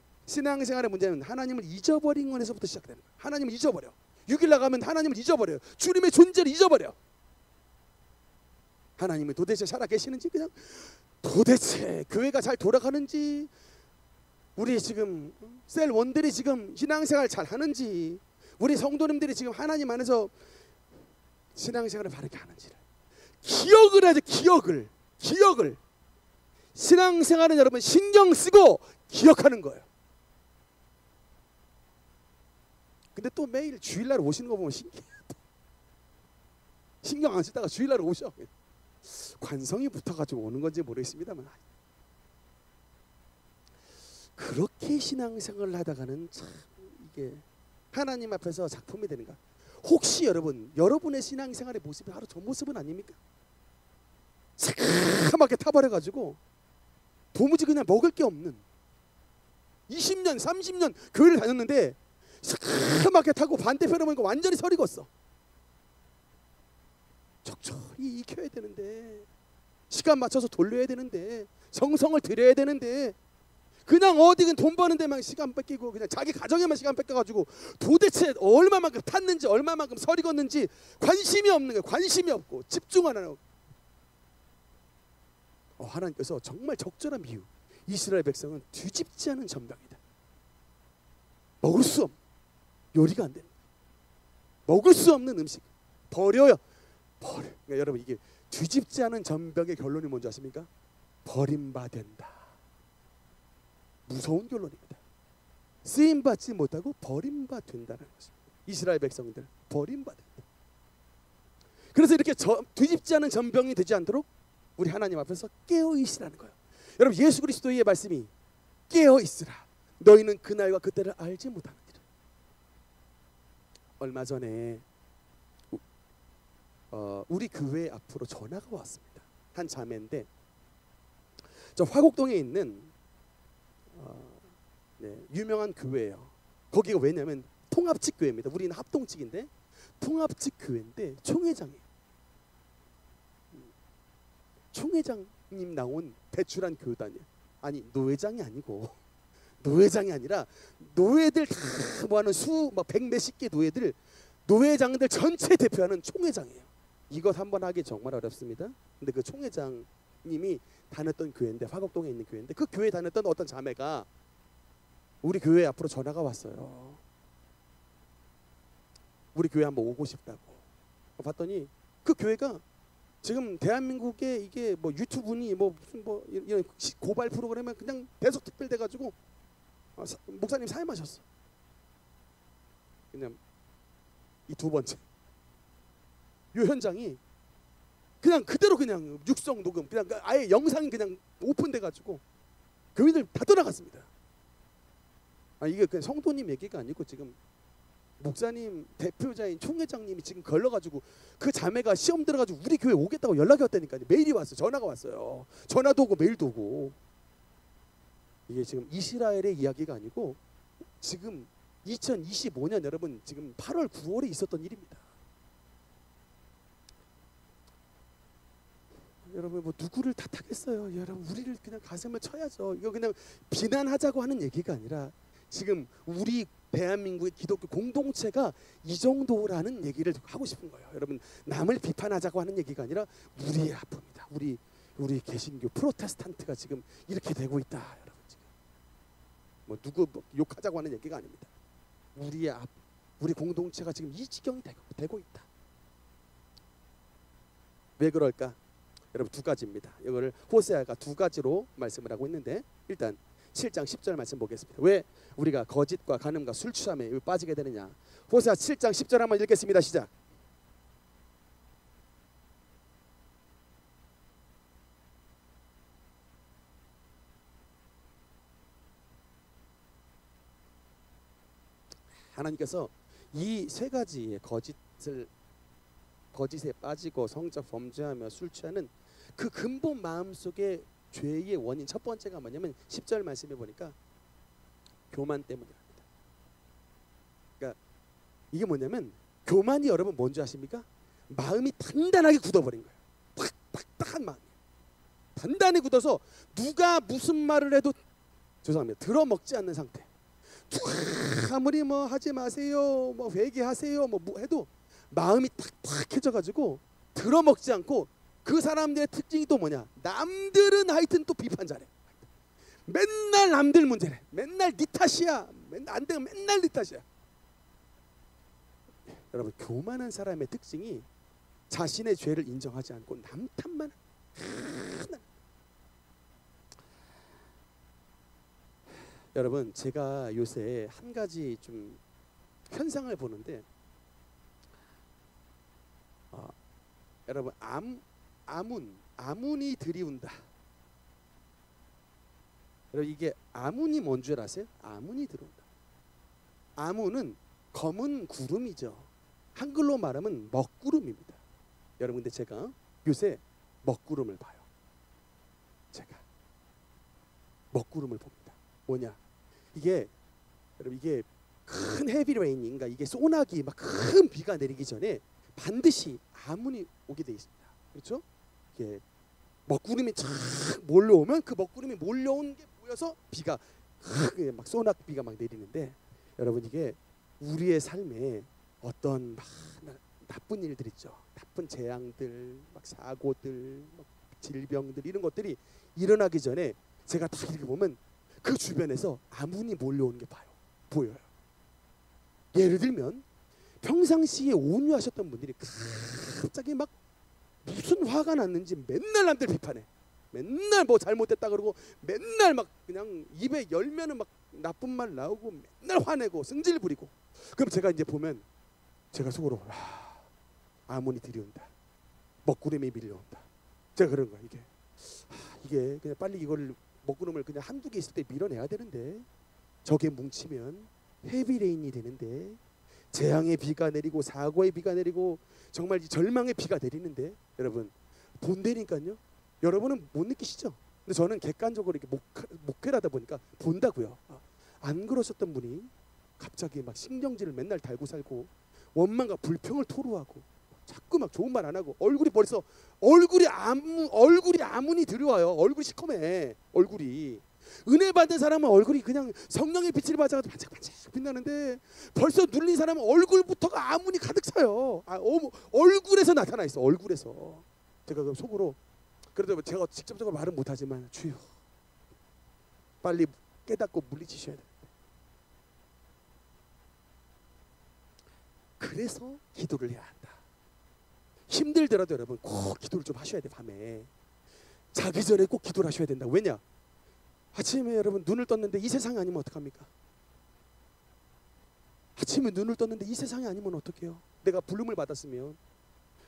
하나님을 잊어버린 것에서부터 시작되는 거예요. 하나님을 잊어버려. 6일 나가면 하나님을 잊어버려요. 주님의 존재를 잊어버려. 하나님은 도대체 살아계시는지, 그냥 도대체 교회가 잘 돌아가는지, 우리 지금 셀원들이 지금 신앙생활 잘 하는지, 우리 성도님들이 지금 하나님 안에서 신앙생활을 바르게 하는지를 기억을 하죠. 기억을. 신앙생활은 여러분 신경 쓰고 기억하는 거예요. 근데 또 매일 주일날 오시는 거 보면 신기해요. 신경 안 쓰다가 주일날 오셔. 관성이 붙어가지고 오는 건지 모르겠습니다만, 그렇게 신앙생활을 하다가는 참 이게 하나님 앞에서 작품이 되는가. 혹시 여러분의 신앙생활의 모습이 바로 저 모습은 아닙니까? 새까맣게 타버려가지고 도무지 그냥 먹을 게 없는 20년 30년 교회를 다녔는데 새까맣게 타고 반대편에 보니까 완전히 설이 걷어. 적절히 익혀야 되는데, 시간 맞춰서 돌려야 되는데, 정성을 들여야 되는데, 그냥 어디든 돈 버는 데만 시간 뺏기고 그냥 자기 가정에만 시간 뺏겨가지고 도대체 얼마만큼 탔는지 얼마만큼 설이 걷는지 관심이 없는 거예요. 관심이 없고 집중 안 하고. 하나님께서 정말 적절한 비유. 이스라엘 백성은 뒤집지 않은 전병이다. 먹을 수 없는, 요리가 안 되는, 먹을 수 없는 음식 버려요. 그러니까 여러분 이게 뒤집지 않은 전병의 결론이 뭔지 아십니까? 버림받는다. 무서운 결론입니다. 쓰임받지 못하고 버림받는다는 것입니다. 이스라엘 백성들 버림받는다. 그래서 이렇게 뒤집지 않은 전병이 되지 않도록 우리 하나님 앞에서 깨어있으라는 거예요. 여러분 예수 그리스도의 말씀이 깨어있으라. 너희는 그날과 그때를 알지 못하느니라. 얼마 전에 우리 교회 앞으로 전화가 왔습니다. 한 자매인데 저 화곡동에 있는 유명한 교회예요. 거기가 왜냐면 통합직 교회입니다. 우리는 합동직인데 통합직 교회인데 총회장이에요. 총회장님 나온 배출한 교단이에요. 아니 노회장이 아니고 노회장이 아니라 노회들 다 모아놓은 막 100몇십 개 노회장들 전체 대표하는 총회장이에요. 이것 한번 하기 정말 어렵습니다. 근데 그 총회장님이 다녔던 교회인데 화곡동에 있는 교회인데 그 교회에 다녔던 어떤 자매가 우리 교회 앞으로 전화가 왔어요. 우리 교회 한번 오고 싶다고. 봤더니 그 교회가 지금 대한민국에 이게 뭐 유튜브니 뭐 무슨 뭐 이런 고발 프로그램에 그냥 대속 특별돼 가지고 목사님 사임하셨어. 그냥 이 두 번째 요 현장이 그냥 그대로 그냥 육성 녹음 그냥 아예 영상이 그냥 오픈돼 가지고 교인들 다 떠나갔습니다. 이게 그냥 성도님 얘기가 아니고 지금 목사님 대표자인 총회장님이 지금 걸려가지고 그 자매가 시험 들어가지고 우리 교회 오겠다고 연락이 왔다니까요. 메일이 왔어요. 전화가 왔어요. 전화도 오고 메일도 오고. 이게 지금 이스라엘의 이야기가 아니고 지금 2025년 여러분 지금 8월 9월에 있었던 일입니다. 여러분 뭐 누구를 탓하겠어요. 여러분 우리를 그냥 가슴을 쳐야죠. 이거 그냥 비난하자고 하는 얘기가 아니라 지금 우리 대한민국의 기독교 공동체가 이 정도라는 얘기를 하고 싶은 거예요. 여러분 남을 비판하자고 하는 얘기가 아니라 우리의 아픔이다. 우리 개신교 프로테스탄트가 지금 이렇게 되고 있다. 여러분 지금 뭐 누구 욕하자고 하는 얘기가 아닙니다. 우리 공동체가 지금 이 지경이 되고 있다. 왜 그럴까? 여러분 두 가지입니다. 이거를 호세아가 두 가지로 말씀을 하고 있는데 일단 7장 10절 말씀 보겠습니다. 왜 우리가 거짓과 간음과 술 취함에 빠지게 되느냐? 호세아 7장 10절 한번 읽겠습니다. 시작. 하나님께서 이 세 가지의 거짓에 빠지고 성적 범죄하며 술 취하는 그 근본 마음속에 죄의 원인 첫 번째가 뭐냐면 10절 말씀해 보니까 교만 때문이랍니다. 그러니까 이게 뭐냐면 교만이 여러분 뭔지 아십니까? 마음이 단단하게 굳어버린 거예요. 탁탁탁한 마음이 단단히 굳어서 누가 무슨 말을 해도 죄송합니다. 들어먹지 않는 상태. 아무리 뭐 하지 마세요, 뭐 회개하세요, 뭐 해도 마음이 탁탁해져 가지고 들어먹지 않고 그 사람들의 특징이 또 뭐냐? 남들은 하여튼 또 비판 잘해. 맨날 남들 문제래. 맨날 네 탓이야. 맨날 안 되면 맨날 네 탓이야. 여러분 교만한 사람의 특징이 자신의 죄를 인정하지 않고 남 탓만 하나. 여러분 제가 요새 한 가지 좀 현상을 보는데 여러분 아문이 들이운다. 여러분 이게 아문이 뭔 줄 아세요? 아문이 들어온다. 아문은 검은 구름이죠. 한글로 말하면 먹구름입니다. 여러분 근데 제가 요새 먹구름을 봐요. 제가 먹구름을 봅니다. 뭐냐? 이게 여러분 이게 큰 헤비레인인가 이게 소나기 막 큰 비가 내리기 전에 반드시 아문이 오게 돼 있습니다. 그렇죠? 이게 먹구름이 쫙 몰려오면 그 먹구름이 몰려온 게 모여서 비가 막 소나비가 막 내리는데 여러분 이게 우리의 삶에 어떤 막 나쁜 일들 있죠. 나쁜 재앙들, 막 사고들, 막 질병들 이런 것들이 일어나기 전에 제가 딱 이렇게 보면 그 주변에서 아문이 몰려오는 게 보여요. 예를 들면 평상시에 온유하셨던 분들이 갑자기 막 무슨 화가 났는지 맨날 남들 비판해. 맨날 뭐 잘못됐다 그러고 맨날 막 그냥 입에 열면은 막 나쁜 말 나오고 맨날 화내고 승질 부리고. 그럼 제가 이제 보면 제가 속으로 아문이 들이온다. 먹구름이 밀려온다. 제가 그런 거야. 이게 그냥 빨리 이걸 먹구름을 그냥 한두 개 있을 때 밀어내야 되는데 저게 뭉치면 헤비레인이 되는데 재앙의 비가 내리고 사고의 비가 내리고 정말 절망의 비가 내리는데 여러분 본다니까요. 여러분은 못 느끼시죠? 근데 저는 객관적으로 이렇게 목회를 하다 보니까 본다고요. 안 그러셨던 분이 갑자기 막 신경질을 맨날 달고 살고 원망과 불평을 토로하고 자꾸 막 좋은 말 안 하고 얼굴이 벌써 얼굴이 아무니 들어와요. 얼굴이 시커매. 얼굴이 은혜 받은 사람은 얼굴이 그냥 성령의 빛을 받아서 반짝반짝 빛나는데 벌써 눌린 사람은 얼굴부터가 아무니 가득 차요. 얼굴에서 나타나 있어. 얼굴에서. 제가 그 속으로 그래도 제가 직접적으로 말은 못하지만 주여 빨리 깨닫고 물리치셔야 돼. 그래서 기도를 해야 한다. 힘들더라도 여러분 꼭 기도를 좀 하셔야 돼. 밤에 자기 전에 꼭 기도를 하셔야 된다. 왜냐? 아침에 여러분 눈을 떴는데 이 세상이 아니면 어떡합니까? 아침에 눈을 떴는데 이 세상이 아니면 어떡해요? 내가 부름을 받았으면.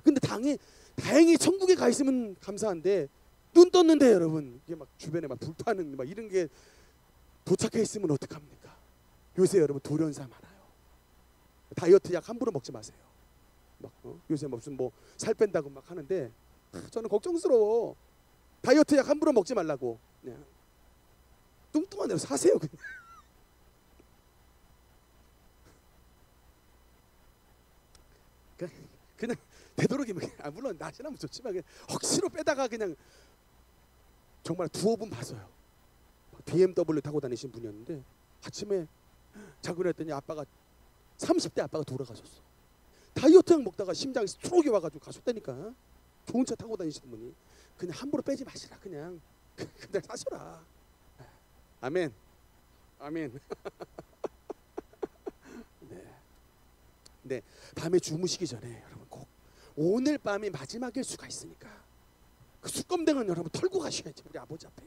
근데 다행히 천국에 가 있으면 감사한데 눈 떴는데 여러분 이게 막 주변에 막 불타는 막 이런 게 도착해 있으면 어떡합니까? 요새 여러분 돌연사 많아요. 다이어트 약 함부로 먹지 마세요. 막 요새 무슨 뭐 살 뺀다고 막 하는데 저는 걱정스러워. 다이어트 약 함부로 먹지 말라고. 그냥 뚱뚱한 대로 사세요. 그냥 되도록이면 물론 낮이나면 좋지만 그냥 억지로 빼다가 그냥 정말 두어 분 봤어요. BMW 타고 다니신 분이었는데 아침에 자고 그랬더니 아빠가 30대 아빠가 돌아가셨어. 다이어트 약 먹다가 심장이 스트로크가 와가지고 가셨다니까. 좋은 차 타고 다니시는 분이. 그냥 함부로 빼지 마시라. 그냥 사셔라. 아멘. 아멘. 네. 밤에 주무시기 전에 여러분 꼭 오늘 밤이 마지막일 수가 있으니까 그 수검댕은 여러분 털고 가셔야지. 우리 아버지 앞에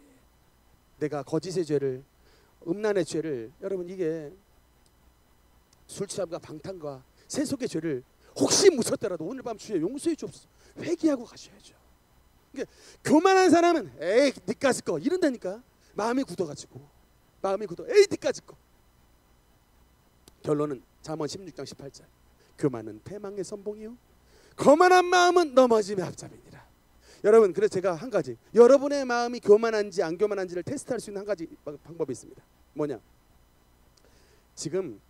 내가 거짓의 죄를, 음란의 죄를, 여러분 이게 술 취함과 방탕과 세속의 죄를 혹시 묻혔더라도 오늘 밤 주여 용서해 주옵소서 회개하고 가셔야죠. 그러니까 교만한 사람은 에이 니까지 거 이런다니까. 마음이 굳어가지고 에이 니까지 거. 결론은 잠언 16장 18절 교만은 패망의 선봉이요 거만한 마음은 넘어짐의 앞잡이니라. 여러분 그래서 제가 한 가지 여러분의 마음이 교만한지 안 교만한지를 테스트할 수 있는 한 가지 방법이 있습니다. 뭐냐? 지금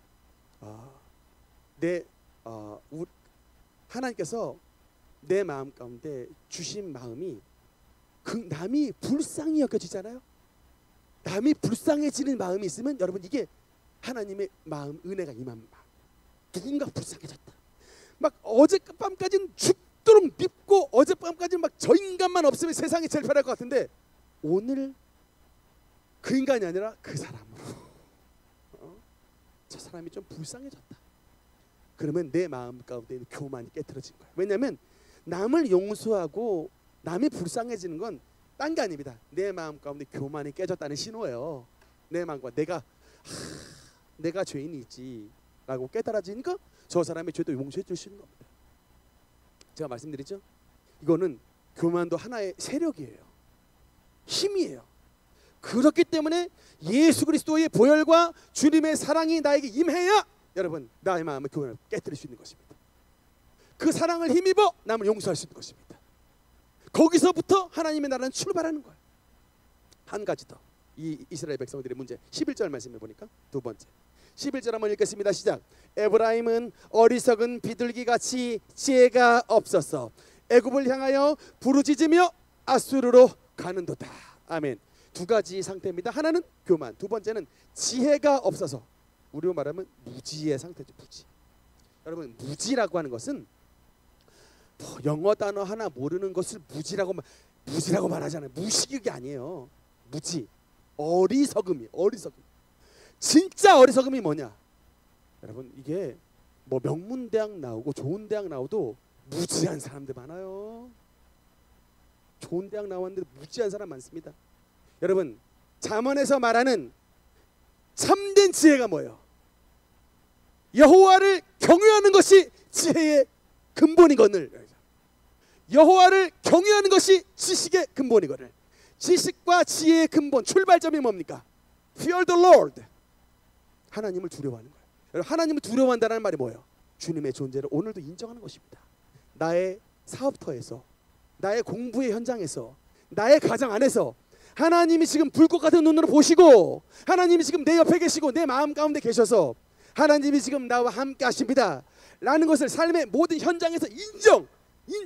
하나님께서 내 마음 가운데 주신 마음이 남이 불쌍히 여겨지잖아요. 남이 불쌍해지는 마음이 있으면 여러분 이게 하나님의 마음 은혜가 임한 마음. 누군가 불쌍해졌다. 막 어젯밤까지는 죽도록 밉고 어젯밤까지는 막 저 인간만 없으면 세상이 제일 편할 것 같은데 오늘 그 인간이 아니라 그 사람으로 저 사람이 좀 불쌍해졌다. 그러면 내 마음 가운데 교만이 깨트려진 거야. 왜냐하면 남을 용서하고 남이 불쌍해지는 건 딴 게 아닙니다. 내 마음 가운데 교만이 깨졌다는 신호예요. 내 마음과 내가 죄인이지 라고 깨달아지니까 저 사람의 죄도 용서해 주시는 겁니다. 제가 말씀드리죠. 이거는 교만도 하나의 세력이에요. 힘이에요. 그렇기 때문에 예수 그리스도의 보혈과 주님의 사랑이 나에게 임해야 여러분 나의 마음의 교만을 깨뜨릴 수 있는 것입니다. 그 사랑을 힘입어 남을 용서할 수 있는 것입니다. 거기서부터 하나님의 나라는 출발하는 거예요. 한 가지 더. 이 이스라엘 백성들의 문제 11절 말씀해 보니까 두 번째 11절 한번 읽겠습니다. 시작. 에브라임은 어리석은 비둘기같이 지혜가 없어서 애굽을 향하여 부르짖으며 아수르로 가는도다. 아멘. 두 가지 상태입니다. 하나는 교만, 두 번째는 지혜가 없어서 우리로 말하면 무지의 상태죠. 무지. 여러분 무지라고 하는 것은 영어 단어 하나 모르는 것을 무지라고 말하잖아요. 무식이 아니에요. 무지. 어리석음이. 진짜 어리석음이 뭐냐? 여러분 이게 뭐 명문대학 나오고 좋은 대학 나오도 무지한 사람들 많아요. 좋은 대학 나왔는데 무지한 사람 많습니다. 여러분 잠언에서 말하는 참된 지혜가 뭐예요? 여호와를 경외하는 것이 지혜의 근본이거늘. 여호와를 경외하는 것이 지식의 근본이거늘. 지식과 지혜의 근본 출발점이 뭡니까? Fear the Lord. 하나님을 두려워하는 거예요. 여러분 하나님을 두려워한다는 말이 뭐예요? 주님의 존재를 오늘도 인정하는 것입니다. 나의 사업터에서, 나의 공부의 현장에서, 나의 가정 안에서 하나님이 지금 불꽃 같은 눈으로 보시고 하나님이 지금 내 옆에 계시고 내 마음 가운데 계셔서 하나님이 지금 나와 함께 하십니다 라는 것을 삶의 모든 현장에서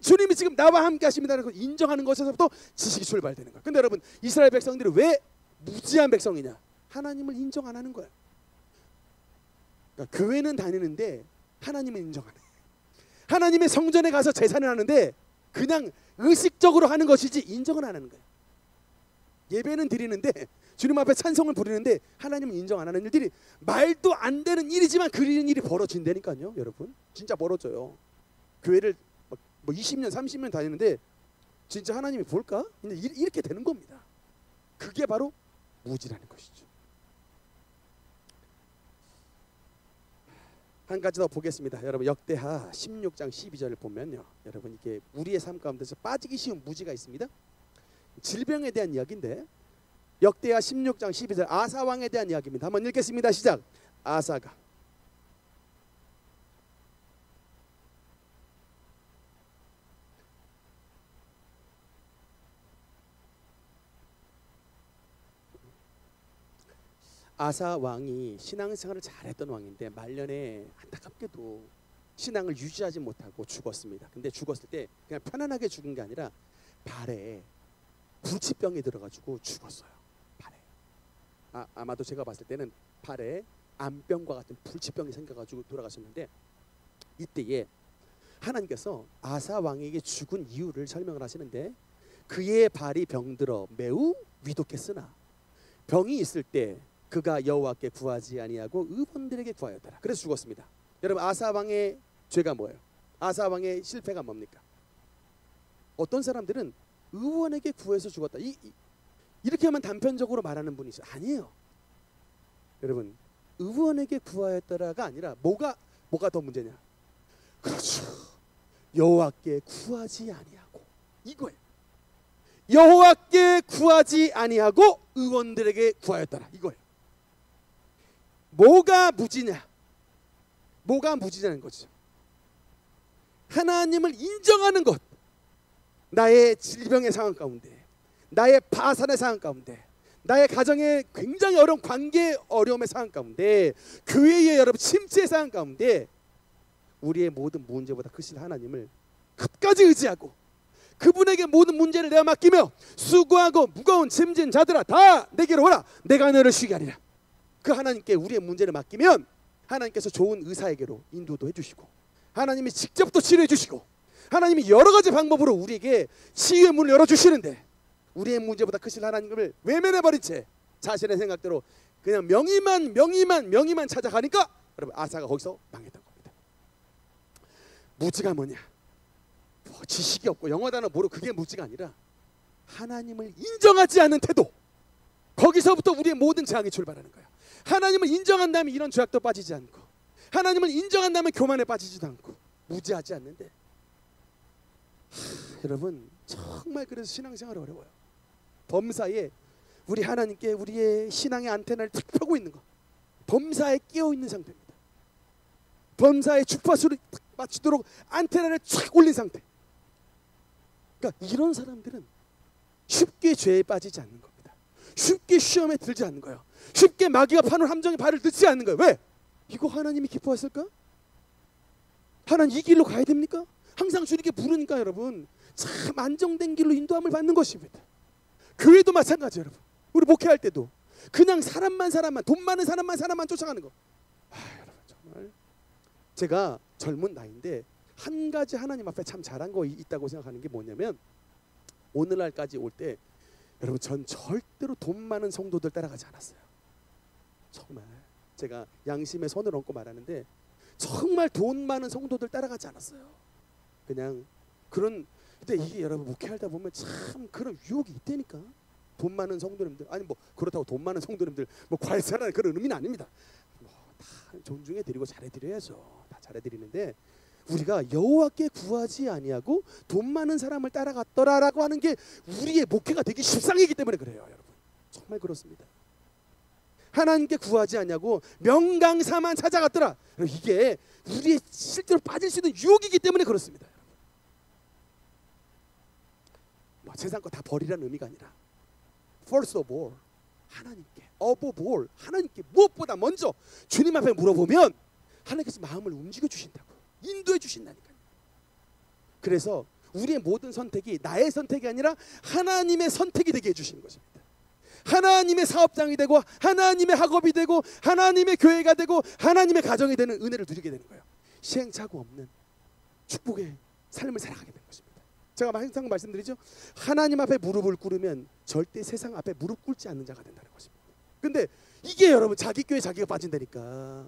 주님이 지금 나와 함께 하십니다라는 걸 인정하는 것에서부터 지식이 출발되는 거예요. 근데 여러분, 이스라엘 백성들이 왜 무지한 백성이냐? 하나님을 인정 안 하는 거예요. 그러니까 교회는 다니는데 하나님을 인정 안 해. 하나님의 성전에 가서 제사를 하는데 그냥 의식적으로 하는 것이지 인정은 안 하는 거예요. 예배는 드리는데, 주님 앞에 찬송을 부르는데 하나님을 인정 안 하는 일들이 말도 안 되는 일이지만 그런 일이 벌어진다니까요. 여러분, 진짜 벌어져요. 교회를 뭐 20년 30년 다니는데 진짜 하나님이 볼까? 이렇게 되는 겁니다. 그게 바로 무지라는 것이죠. 한 가지 더 보겠습니다. 여러분, 역대하 16장 12절을 보면요, 여러분, 이게 우리의 삶 가운데서 빠지기 쉬운 무지가 있습니다. 질병에 대한 이야기인데, 역대하 16장 12절 아사 왕에 대한 이야기입니다. 한번 읽겠습니다. 시작. 아사가 아사 왕이 신앙생활을 잘했던 왕인데 말년에 안타깝게도 신앙을 유지하지 못하고 죽었습니다. 근데 죽었을 때 그냥 편안하게 죽은 게 아니라 발에 불치병이 들어가지고 죽었어요. 발에. 아마도 제가 봤을 때는 발에 암병과 같은 불치병이 생겨가지고 돌아가셨는데, 이때에 하나님께서 아사 왕에게 죽은 이유를 설명을 하시는데, 그의 발이 병들어 매우 위독했으나 병이 있을 때 그가 여호와께 구하지 아니하고 의원들에게 구하였더라. 그래서 죽었습니다. 여러분, 아사 왕의 죄가 뭐예요? 아사 왕의 실패가 뭡니까? 어떤 사람들은 의원에게 구해서 죽었다, 이렇게만 단편적으로 말하는 분이 있어요. 아니에요. 여러분, 의원에게 구하였더라가 아니라 뭐가 더 문제냐? 그렇죠. 여호와께 구하지 아니하고, 이거예요. 여호와께 구하지 아니하고 의원들에게 구하였더라, 이거예요. 뭐가 무지냐? 뭐가 무지냐는 거죠. 하나님을 인정하는 것. 나의 질병의 상황 가운데, 나의 파산의 상황 가운데, 나의 가정의 굉장히 어려운 관계 어려움의 상황 가운데, 교회의 여러분 침체의 상황 가운데 우리의 모든 문제보다 크신 하나님을 끝까지 의지하고 그분에게 모든 문제를 내어 맡기며 수고하고 무거운 짐진 자들아 다 내게로 오라, 내가 너를 쉬게 하리라. 그 하나님께 우리의 문제를 맡기면 하나님께서 좋은 의사에게로 인도도 해주시고, 하나님이 직접 또 치료해 주시고, 하나님이 여러 가지 방법으로 우리에게 치유의 문을 열어주시는데, 우리의 문제보다 크신 하나님을 외면해버린 채 자신의 생각대로 그냥 명의만 찾아가니까 여러분, 아사가 거기서 망했던 겁니다. 무지가 뭐냐? 지식이 없고 영어 단어 모르고 그게 무지가 아니라 하나님을 인정하지 않는 태도. 거기서부터 우리의 모든 재앙이 출발하는 거야. 하나님을 인정한다면 이런 죄악도 빠지지 않고, 하나님을 인정한다면 교만에 빠지지도 않고, 무지하지 않는데, 여러분 정말 그래서 신앙생활이 어려워요. 범사에 우리 하나님께 우리의 신앙의 안테나를 탁 펴고 있는 거, 범사에 끼어 있는 상태입니다. 범사에 주파수를 탁 맞추도록 안테나를 쫙 올린 상태. 그러니까 이런 사람들은 쉽게 죄에 빠지지 않는 겁니다. 쉽게 시험에 들지 않는 거예요. 쉽게 마귀가 파는 함정에 발을 넣지 않는 거예요. 왜? 이거 하나님이 기뻐하실까? 하나님 이 길로 가야 됩니까? 항상 주님께 부르니까 여러분 참 안정된 길로 인도함을 받는 것입니다. 교회도 마찬가지예요. 여러분, 우리 목회할 때도 그냥 사람만 돈 많은 사람만 쫓아가는 거. 여러분 정말 제가 젊은 나이인데 한 가지 하나님 앞에 참 잘한 거 있다고 생각하는 게 뭐냐면, 오늘날까지 올 때 여러분 전 절대로 돈 많은 성도들 따라가지 않았어요. 정말 제가 양심의 손을 얹고 말하는데 정말 돈 많은 성도들 따라가지 않았어요. 그냥 그런, 근데 이게 여러분 목회하다 보면 참 그런 유혹이 있다니까. 돈 많은 성도님들, 아니 뭐 그렇다고 돈 많은 성도님들 뭐 괄세라는 그런 의미는 아닙니다. 뭐 다 존중해 드리고 잘해 드려야죠. 다 잘해 드리는데, 우리가 여호와께 구하지 아니하고 돈 많은 사람을 따라갔더라라고 하는 게 우리의 목회가 되기 십상이기 때문에 그래요. 여러분 정말 그렇습니다. 하나님께 구하지 아니하고 명강사만 찾아갔더라. 이게 우리의 실제로 빠질 수 있는 유혹이기 때문에 그렇습니다. 뭐 세상 거 다 버리라는 의미가 아니라 first of all 하나님께 어버볼 하나님께 무엇보다 먼저 주님 앞에 물어보면 하나님께서 마음을 움직여 주신다고, 인도해 주신다니까요. 그래서 우리의 모든 선택이 나의 선택이 아니라 하나님의 선택이 되게 해주시는 것입니다. 하나님의 사업장이 되고 하나님의 학업이 되고 하나님의 교회가 되고 하나님의 가정이 되는 은혜를 누리게 되는 거예요. 시행착오 없는 축복의 삶을 살아가게 되는 것입니다. 제가 항상 말씀드리죠. 하나님 앞에 무릎을 꿇으면 절대 세상 앞에 무릎 꿇지 않는 자가 된다는 것입니다. 근데 이게 여러분 자기 교회 자기가 빠진다니까.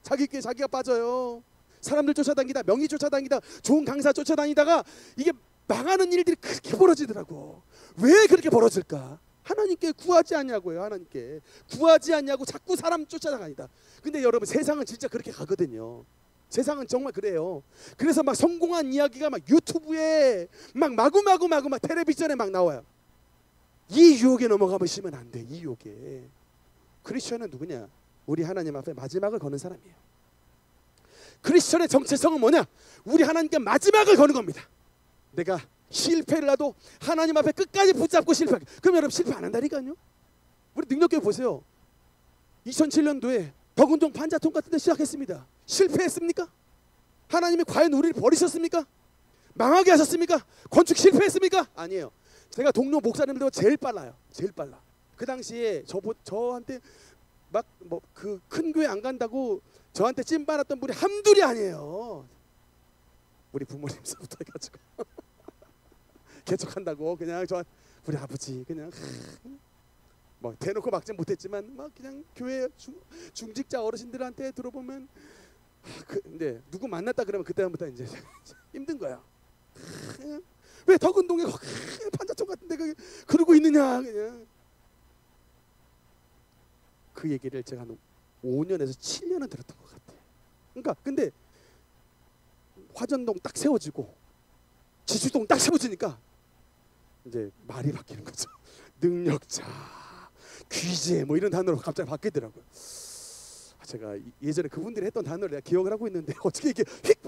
자기 교회 자기가 빠져요. 사람들 쫓아다니다, 명의 쫓아다니다, 좋은 강사 쫓아다니다가 이게 망하는 일들이 그렇게 벌어지더라고. 왜 그렇게 벌어질까? 하나님께 구하지 않냐고요. 하나님께 구하지 않냐고 자꾸 사람 쫓아다니다. 근데 여러분 세상은 진짜 그렇게 가거든요. 세상은 정말 그래요. 그래서 막 성공한 이야기가 막 유튜브에 막 마구마구 막 텔레비전에 막 나와요. 이 유혹에 넘어가시면 안 돼. 이 유혹에. 크리스천은 누구냐? 우리 하나님 앞에 마지막을 거는 사람이에요. 크리스천의 정체성은 뭐냐? 우리 하나님께 마지막을 거는 겁니다. 내가 실패를 해도 하나님 앞에 끝까지 붙잡고 실패하게. 그럼 여러분 실패 안 한다니까요. 우리 능력교회 보세요. 2007년도에 덕은동 판자통 같은 데 시작했습니다. 실패했습니까? 하나님이 과연 우리를 버리셨습니까? 망하게 하셨습니까? 건축 실패했습니까? 아니에요. 제가 동료 목사님들보다 제일 빨라요. 제일 빨라. 그 당시에 저한테 막 뭐 그 큰 교회 안 간다고 저한테 찜 빨았던 분이 한둘이 아니에요. 우리 부모님서부터 해가지고 개척한다고 그냥 우리 아버지 그냥 뭐 대놓고 막지 못했지만 막 그냥 교회 중직자 어르신들한테 들어보면 근데 누구 만났다 그러면 그때부터 이제 힘든 거야. 왜 덕은동에 판자촌 같은데 그러고 있느냐 그냥. 그 얘기를 제가 한 5년에서 7년은 들었던 것 같아. 그러니까 근데 화전동 딱 세워지고 지주동 딱 세워지니까 이제 말이 바뀌는 거죠. 능력자, 귀재 뭐 이런 단어로 갑자기 바뀌더라고요. 제가 예전에 그분들이 했던 단어를 내가 기억을 하고 있는데 어떻게 이게 휙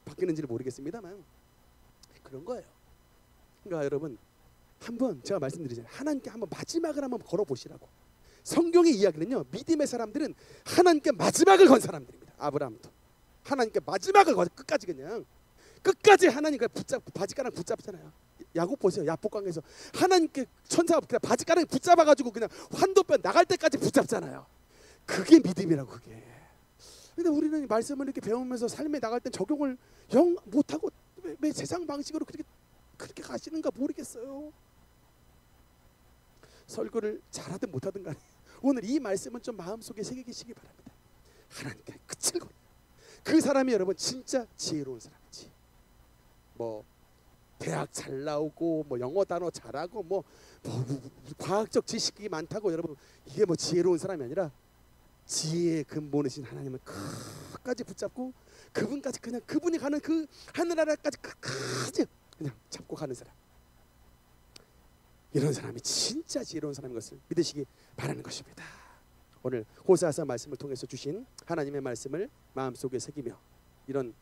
바뀌는지를 모르겠습니다만 그런 거예요. 그러니까 여러분 한번 제가 말씀드리잖아요. 하나님께 한번 마지막을 한번 걸어보시라고. 성경의 이야기는요. 믿음의 사람들은 하나님께 마지막을 건 사람들입니다. 아브라함도 하나님께 마지막을 건 끝까지 그냥 끝까지 하나님께 바지가랑 붙잡잖아요. 야곱 보세요. 야복강에서 하나님께 천사가 그냥 바지가랑 붙잡아가지고 그냥 환도뼈 나갈 때까지 붙잡잖아요. 그게 믿음이라고 그게. 근데 우리는 말씀을 이렇게 배우면서 삶에 나갈 땐 적용을 영 못하고 왜 세상 방식으로 그렇게 가시는가 모르겠어요. 설교를 잘하든 못하든 간에 오늘 이 말씀은 좀 마음속에 새기시기 바랍니다. 하나님께 끝을 걸. 그 사람이 여러분 진짜 지혜로운 사람이지. 뭐 대학 잘 나오고 뭐 영어 단어 잘하고 뭐 과학적 지식이 많다고 여러분 이게 뭐 지혜로운 사람이 아니라 지혜의 근본이신 하나님을 끝까지 붙잡고 그분까지 그냥 그분이 가는 그 하늘나라까지 끝까지 그냥 잡고 가는 사람. 이런 사람이 진짜 지혜로운 사람인 것을 믿으시기 바라는 것입니다. 오늘 호세아서 말씀을 통해서 주신 하나님의 말씀을 마음속에 새기며 이런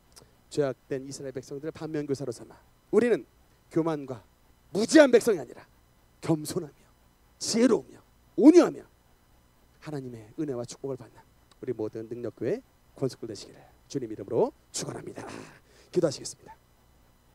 죄악된 이스라엘 백성들을 반면교사로 삼아 우리는 교만과 무지한 백성이 아니라 겸손하며 지혜로우며 온유하며 하나님의 은혜와 축복을 받는 우리 모든 능력교회 권속들 되시기를 주님 이름으로 축원합니다. 기도하시겠습니다.